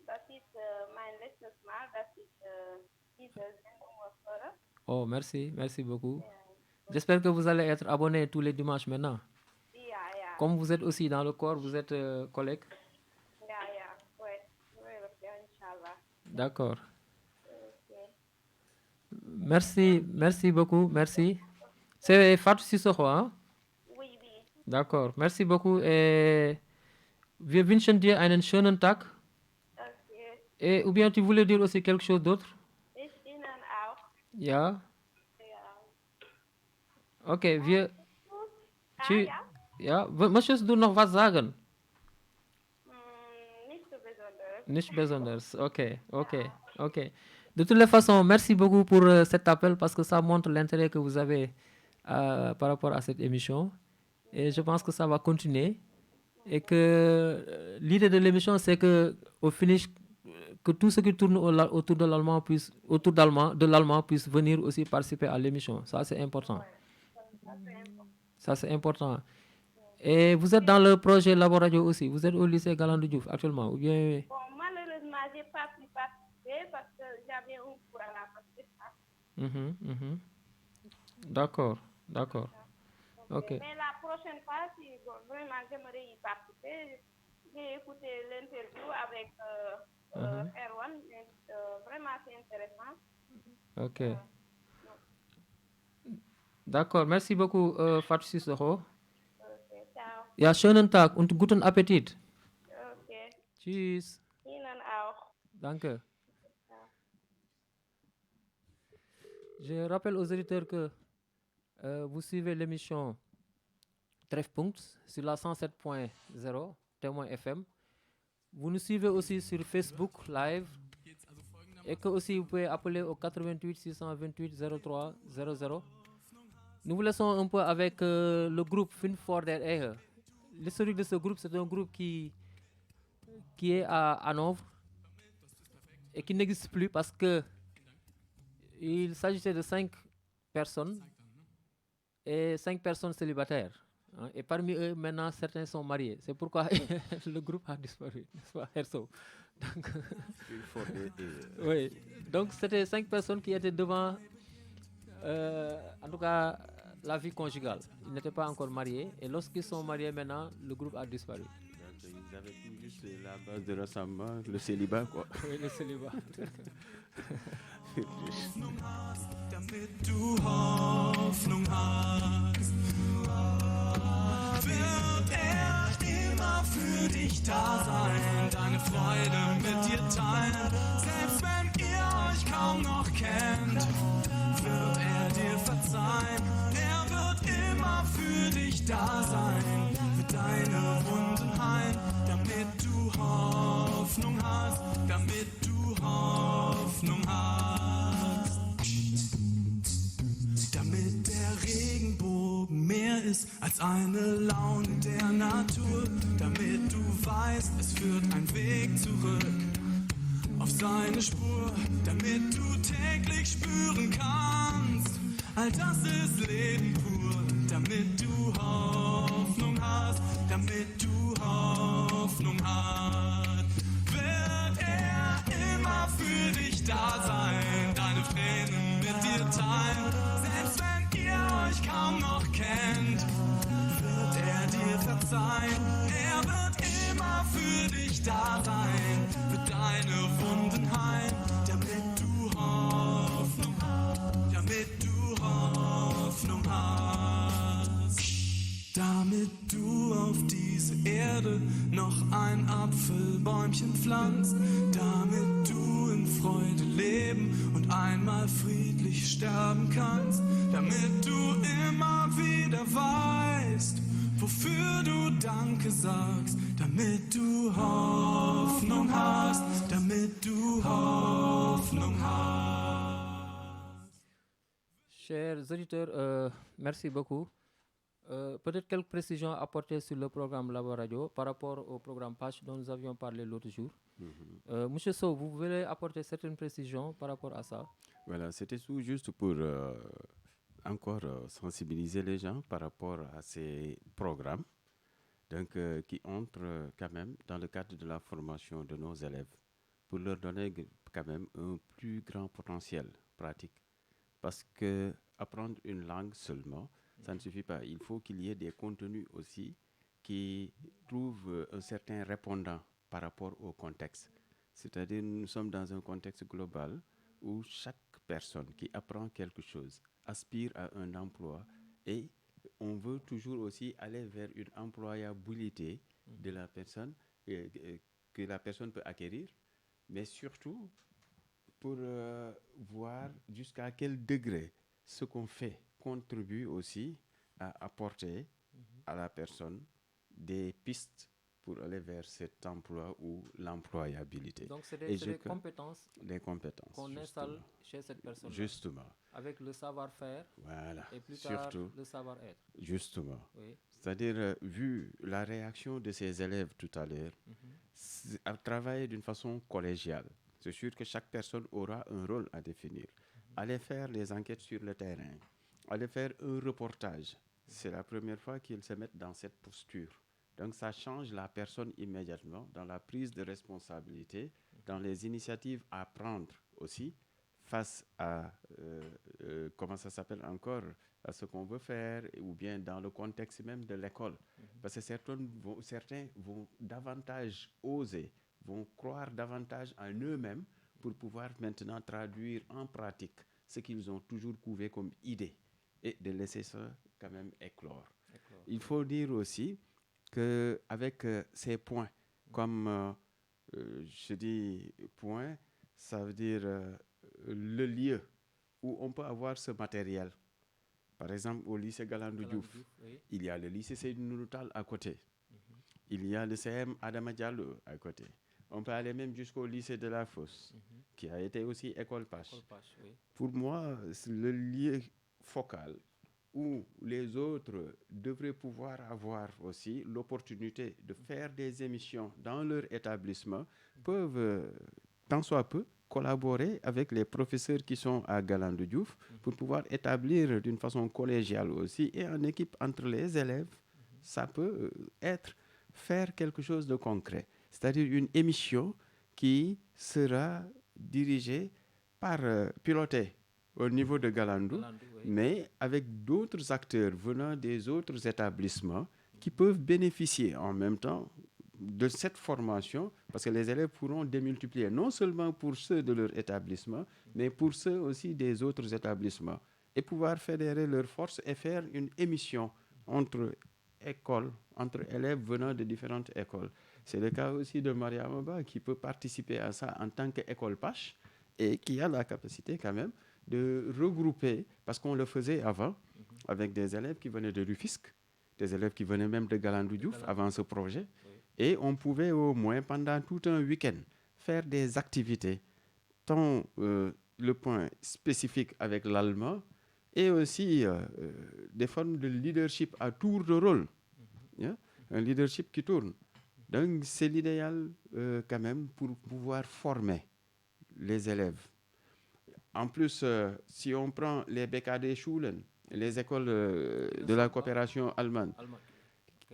das ist mein letztes Mal, dass ich diese Sendung höre. Oh, merci, merci beaucoup. J'espère que vous allez être abonné tous les dimanches maintenant. Ja, ja. Comme vous êtes aussi dans le corps, vous êtes collègue. Ja, ja, oui, oui, Inch'Allah. D'accord. Okay. Merci beaucoup, merci. C'est Fatou Sissoko, hein? Oui, oui. D'accord, merci beaucoup et wir wünschen dir einen schönen Tag. Okay. Et ou bien tu voulais dire aussi quelque chose d'autre? Ich Ihnen auch. Ja. Ja. Okay, wir... Ja. Ja, möchtest du noch was sagen? Nicht so besonders. Nicht besonders, ok. De toutes les façons, merci beaucoup pour cet appel parce que ça montre l'intérêt que vous avez par rapport à cette émission. Et je pense que ça va continuer. Et que l'idée de l'émission, c'est que au finish, que tout ce qui tourne autour de l'allemand puisse, de l'allemand puisse venir aussi participer à l'émission. Ça, c'est important. Ça, c'est important. Et vous êtes dans le projet Laboradio aussi. Vous êtes au lycée Galandou Diouf actuellement ou bien... Bon, malheureusement, je n'ai pas pu participer parce que j'avais un cours à la FASTEF. D'accord. Ok. Mais la prochaine fois, si vraiment j'aimerais y participer, j'ai écouté l'interview avec Erwan. Vraiment, c'est intéressant. Ok. D'accord, merci beaucoup, Fatou Sissoko. Okay, ciao. Ja, schönen Tag und guten Appetit. Okay. Tschüss. Ihnen auch. Danke. Je rappelle aux auditeurs que vous suivez l'émission Treffpunkt sur la 107.0 Témoin FM. Vous nous suivez aussi sur Facebook Live et que aussi vous pouvez appeler au 88 628 03 00. Nous vous laissons un peu avec le groupe Fin for der Ehe. L'historique de ce groupe, c'est un groupe qui est à Hanovre et qui n'existe plus parce que il s'agissait de 5 personnes et 5 personnes célibataires. Hein, et parmi eux, maintenant, certains sont mariés. C'est pourquoi le groupe a disparu, n'est-ce pas, Herso? Donc, oui, donc c'était 5 personnes qui étaient devant, en tout cas, la vie conjugale. Ils n'étaient pas encore mariés. Et lorsqu'ils sont mariés maintenant, le groupe a disparu. Ils avaient tout juste la base de rassemblement, le célibat, quoi. Oui, le célibat. Damit du Hoffnung hast, wird immer für dich da sein, deine Freude mit dir teilen. Selbst wenn ihr euch kaum noch kennt, wird dir verzeihen. Wird immer für dich da sein, wird deine Wunden heilen, damit du Hoffnung hast, damit du Hoffnung hast. Damit der Regenbogen mehr ist als eine Laune der Natur, damit du weißt, es führt ein Weg zurück auf seine Spur, damit du täglich spüren kannst, all das ist Leben pur, damit du Hoffnung hast, damit du Hoffnung hast. Wird immer für dich da sein, deine Tränen mit dir teilen, selbst wenn ihr euch kaum noch kennt, wird dir verzeihen. Wird immer für dich da sein, wird deine Wunden heilen, damit du Hoffnung hast, damit du Hoffnung hast, damit du auf diese Erde noch ein Apfelbäumchen pflanzt, damit du in Freude leben und einmal friedlich sterben kannst, damit du immer wieder weißt, wofür du Danke sagst, damit du Hoffnung hast, damit du Hoffnung hast. Chers auditeurs, merci beaucoup. Peut-être quelques précisions à apporter sur le programme Labo Radio par rapport au programme Patch dont nous avions parlé l'autre jour. Monsieur Sow, vous voulez apporter certaines précisions par rapport à ça? Voilà, c'était tout juste pour encore sensibiliser les gens par rapport à ces programmes donc, qui entrent quand même dans le cadre de la formation de nos élèves pour leur donner quand même un plus grand potentiel pratique. Parce que apprendre une langue seulement, ça ne suffit pas. Il faut qu'il y ait des contenus aussi qui trouvent un certain répondant par rapport au contexte. C'est-à-dire nous sommes dans un contexte global où chaque personne qui apprend quelque chose aspire à un emploi et on veut toujours aussi aller vers une employabilité de la personne que la personne peut acquérir, mais surtout pour voir jusqu'à quel degré ce qu'on fait contribue aussi à apporter à la personne des pistes pour aller vers cet emploi ou l'employabilité. Donc, c'est des compétences, qu'on installe chez cette personne. Justement. Avec le savoir-faire et plus tard le savoir-être. Justement. Oui. C'est-à-dire, vu la réaction de ces élèves tout à l'heure, à travailler d'une façon collégiale, c'est sûr que chaque personne aura un rôle à définir. Aller faire les enquêtes sur le terrain, aller faire un reportage, c'est la première fois qu'ils se mettent dans cette posture. Donc, ça change la personne immédiatement dans la prise de responsabilité, dans les initiatives à prendre aussi face à, comment ça s'appelle encore, à ce qu'on veut faire, ou bien dans le contexte même de l'école. Parce que certains vont davantage oser, vont croire davantage en eux-mêmes pour pouvoir maintenant traduire en pratique ce qu'ils ont toujours couvé comme idée et de laisser ça quand même éclore. Il faut dire aussi qu'avec ces points, comme je dis points, ça veut dire le lieu où on peut avoir ce matériel. Par exemple, au lycée Galandou Diouf, il y a le lycée Seydou Nourou Tall à côté. Il y a le CM Adama Diallo à côté. On peut aller même jusqu'au lycée de la Fosse, qui a été aussi école Pache. Pour moi, c'est le lieu focal où les autres devraient pouvoir avoir aussi l'opportunité de faire des émissions dans leur établissement, peuvent, tant soit peu, collaborer avec les professeurs qui sont à Galandou Diouf pour pouvoir établir d'une façon collégiale aussi et en équipe entre les élèves. Ça peut faire quelque chose de concret. C'est-à-dire une émission qui sera dirigée pilotée au niveau de Galandou, Oui. mais avec d'autres acteurs venant des autres établissements qui peuvent bénéficier en même temps de cette formation, parce que les élèves pourront démultiplier, non seulement pour ceux de leur établissement, mais pour ceux aussi des autres établissements, et pouvoir fédérer leurs forces et faire une émission entre écoles, entre élèves venant de différentes écoles. C'est le cas aussi de Mariama Ba qui peut participer à ça en tant qu'école PACH et qui a la capacité quand même de regrouper, parce qu'on le faisait avant, avec des élèves qui venaient de Rufisque, des élèves qui venaient même de Galandou Diouf avant ce projet. Et on pouvait au moins, pendant tout un week-end, faire des activités, tant le point spécifique avec l'allemand, et aussi des formes de leadership à tour de rôle. Yeah? Un leadership qui tourne. Donc, c'est l'idéal quand même pour pouvoir former les élèves. En plus, si on prend les BKD-Schulen, les écoles de la coopération allemande,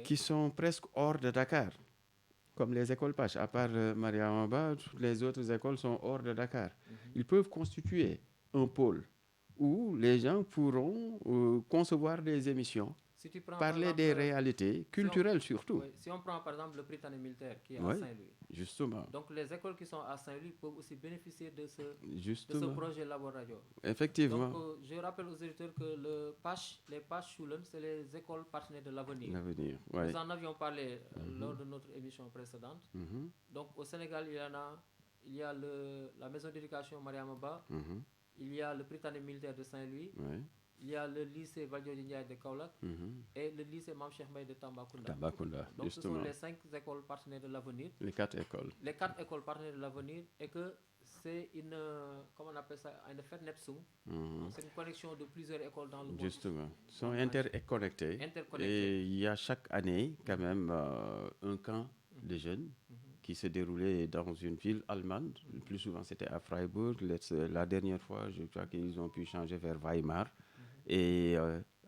qui sont presque hors de Dakar, comme les écoles PACH, à part Mariama Ba, toutes les autres écoles sont hors de Dakar. Ils peuvent constituer un pôle où les gens pourront concevoir des émissions, parler des réalités culturelles surtout. Si on prend par exemple le Britannique militaire qui est à Saint-Louis, justement. Donc les écoles qui sont à Saint-Louis peuvent aussi bénéficier de ce projet Laboradio. Effectivement. Donc je rappelle aux auditeurs que les PACH Schulen, c'est les écoles partenaires de l'avenir. Nous en avions parlé lors de notre émission précédente. Donc au Sénégal, il y a la maison d'éducation Mariama Ba, il y a le Britannique militaire de Saint-Louis, il y a le lycée Valdiodio Ndiaye de Kaolack et le lycée Mame Cheikh Mbaye de Tambacounda. Donc justement. Ce sont les 5 écoles partenaires de l'avenir. Les 4 écoles. Les 4 écoles partenaires de l'avenir, et que c'est une, comment on appelle ça, une Fernetsung. C'est une connexion de plusieurs écoles dans le monde. Justement, ils sont interconnectés. Et il y a chaque année quand même un camp de jeunes qui se déroulait dans une ville allemande. Le plus souvent, c'était à Freiburg. La dernière fois, je crois qu'ils ont pu changer vers Weimar. Et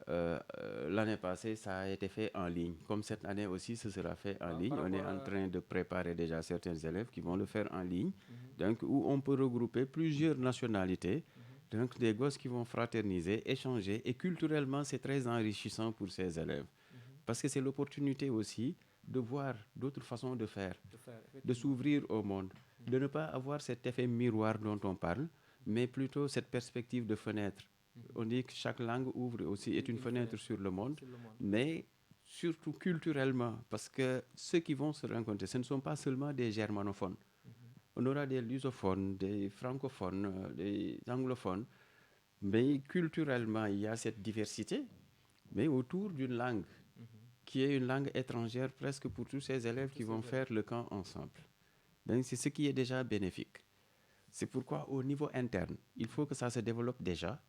l'année passée, ça a été fait en ligne. Comme cette année aussi, ce sera fait en ligne. On est en train de préparer déjà certains élèves qui vont le faire en ligne. Donc, où on peut regrouper plusieurs nationalités. Donc, des gosses qui vont fraterniser, échanger. Et culturellement, c'est très enrichissant pour ces élèves. Parce que c'est l'opportunité aussi de voir d'autres façons de faire, de s'ouvrir au monde, de ne pas avoir cet effet miroir dont on parle, mais plutôt cette perspective de fenêtre. On dit que chaque langue ouvre aussi, est une fenêtre sur le monde, mais surtout culturellement, parce que ceux qui vont se rencontrer, ce ne sont pas seulement des germanophones. On aura des lusophones, des francophones, des anglophones, mais culturellement, il y a cette diversité, mais autour d'une langue, qui est une langue étrangère presque pour tous ces élèves qui vont faire le camp ensemble. Donc c'est ce qui est déjà bénéfique. C'est pourquoi au niveau interne, il faut que ça se développe déjà.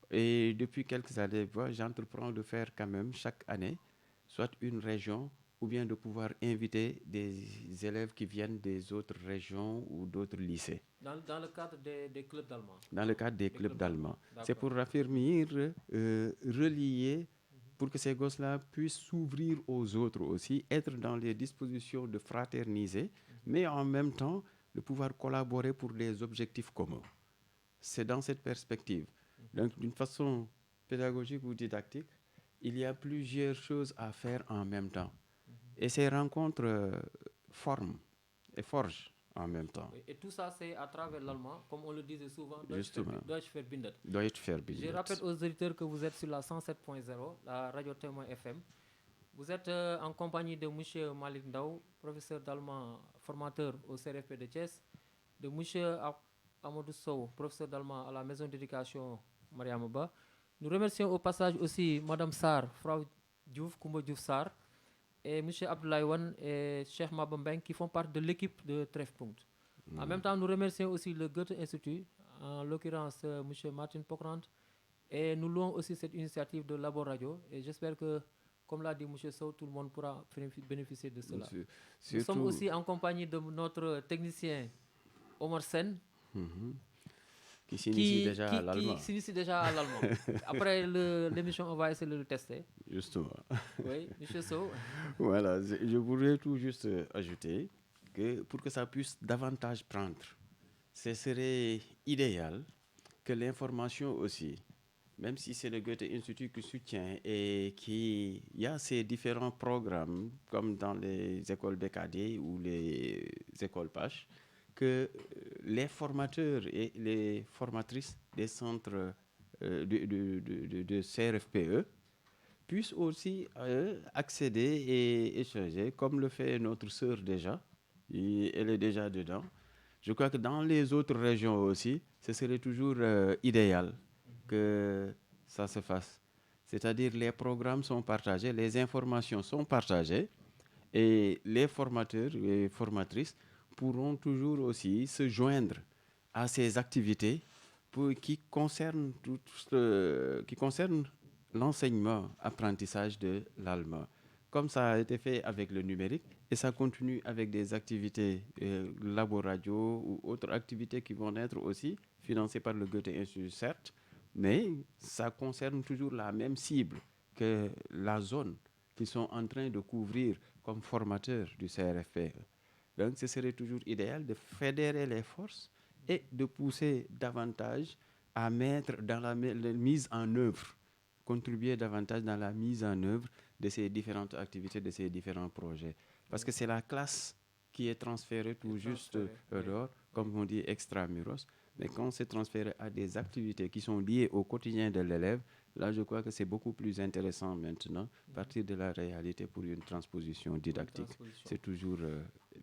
Et depuis quelques années, j'entreprends de faire quand même chaque année, soit une région, ou bien de pouvoir inviter des élèves qui viennent des autres régions ou d'autres lycées. Dans le cadre des clubs d'allemand. Dans le cadre des clubs d'allemand. C'est pour raffermir, relier, pour que ces gosses-là puissent s'ouvrir aux autres aussi, être dans les dispositions de fraterniser, mais en même temps de pouvoir collaborer pour des objectifs communs. C'est dans cette perspective. Donc, d'une façon pédagogique ou didactique, il y a plusieurs choses à faire en même temps. Et ces rencontres forment et forgent en même temps. Et tout ça, c'est à travers l'allemand, comme on le disait souvent, Deutsch verbindet. Je rappelle aux auditeurs que vous êtes sur la 107.0, la radio Témoin FM. Vous êtes en compagnie de M. Malik Ndao, professeur d'allemand, formateur au CRFP de Thiès, de M. Amadou Sow, professeur d'allemand à la maison d'éducation Mariama Ba. Nous remercions au passage aussi Mme Sarr, Frau Diouf, Koumba Diouf Sarr, et M. Abdoulaye Wan et Cheikh Mabambeng qui font partie de l'équipe de Treffpunkt. En même temps, nous remercions aussi le Goethe Institut, en l'occurrence M. Martin Pokrant, et nous louons aussi cette initiative de Laboradio. Et j'espère que, comme l'a dit M. Sow, tout le monde pourra bénéficier de cela. Nous sommes aussi en compagnie de notre technicien Omar Sen, qui s'initie déjà à l'allemand. Qui s'initie déjà à l'allemand. Après l'émission, on va essayer de le tester. Justement. Oui, M. Sow. Voilà, je voudrais tout juste ajouter que pour que ça puisse davantage prendre, ce serait idéal que l'information aussi, même si c'est le Goethe-Institut qui soutient et il y a ces différents programmes, comme dans les écoles BKD ou les écoles PACH, que les formateurs et les formatrices des centres de CRFPE puissent aussi accéder et échanger, comme le fait notre sœur déjà. Elle est déjà dedans. Je crois que dans les autres régions aussi, ce serait toujours idéal que ça se fasse. C'est-à-dire les programmes sont partagés, les informations sont partagées et les formateurs et formatrices pourront toujours aussi se joindre à ces activités qui concernent l'enseignement, apprentissage de l'allemand. Comme ça a été fait avec le numérique et ça continue avec des activités laboradio ou autres activités qui vont être aussi financées par le Goethe-Institut, certes, mais ça concerne toujours la même cible que la zone qu'ils sont en train de couvrir comme formateurs du CRFPE. Donc, ce serait toujours idéal de fédérer les forces et de pousser davantage à mettre dans la mise en œuvre, contribuer davantage dans la mise en œuvre de ces différentes activités, de ces différents projets. Parce que c'est la classe qui est transférée tout juste dehors, comme on dit extramuros. Mais quand c'est transféré à des activités qui sont liées au quotidien de l'élève, là, je crois que c'est beaucoup plus intéressant maintenant, partir de la réalité pour une transposition didactique. C'est toujours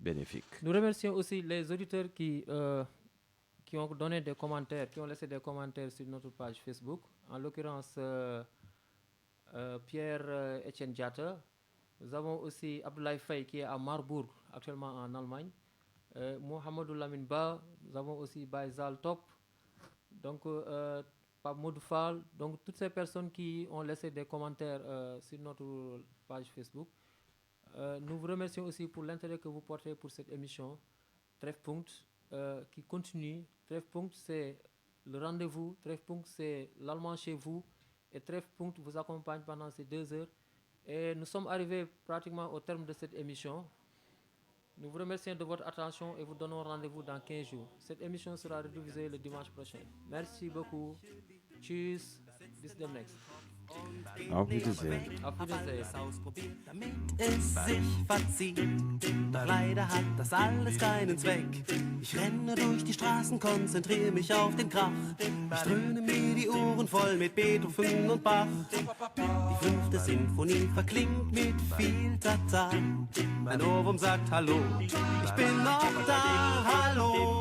bénéfique. Nous remercions aussi les auditeurs qui ont donné des commentaires, qui ont laissé des commentaires sur notre page Facebook. En l'occurrence, Pierre-Etienne Diatta. Nous avons aussi Abdoulaye Faye qui est à Marbourg, actuellement en Allemagne. Mohamedou Lamine Ba, nous avons aussi Baïzal Top, donc Pape Moudfal, donc toutes ces personnes qui ont laissé des commentaires sur notre page Facebook. Nous vous remercions aussi pour l'intérêt que vous portez pour cette émission Treffpunkt qui continue. Treffpunkt, c'est le rendez-vous. Treffpunkt, c'est l'allemand chez vous. Et Treffpunkt vous accompagne pendant ces 2 heures. Et nous sommes arrivés pratiquement au terme de cette émission. Nous vous remercions de votre attention et vous donnons rendez-vous dans 15 jours. Cette émission sera rediffusée le dimanche prochain. Merci beaucoup. Tschüss. Bis demnächst. Auf Wiedersehen. Auf Wiedersehen. Ausprobiert, damit es sich verzieht. Doch leider hat das alles keinen Zweck. Ich renne durch die Straßen, konzentriere mich auf den Krach. Ich dröhne mir die Ohren voll mit Beethoven und Bach. Die 5. Sinfonie verklingt mit viel Tata. Mein Ohrwurm sagt Hallo, ich bin noch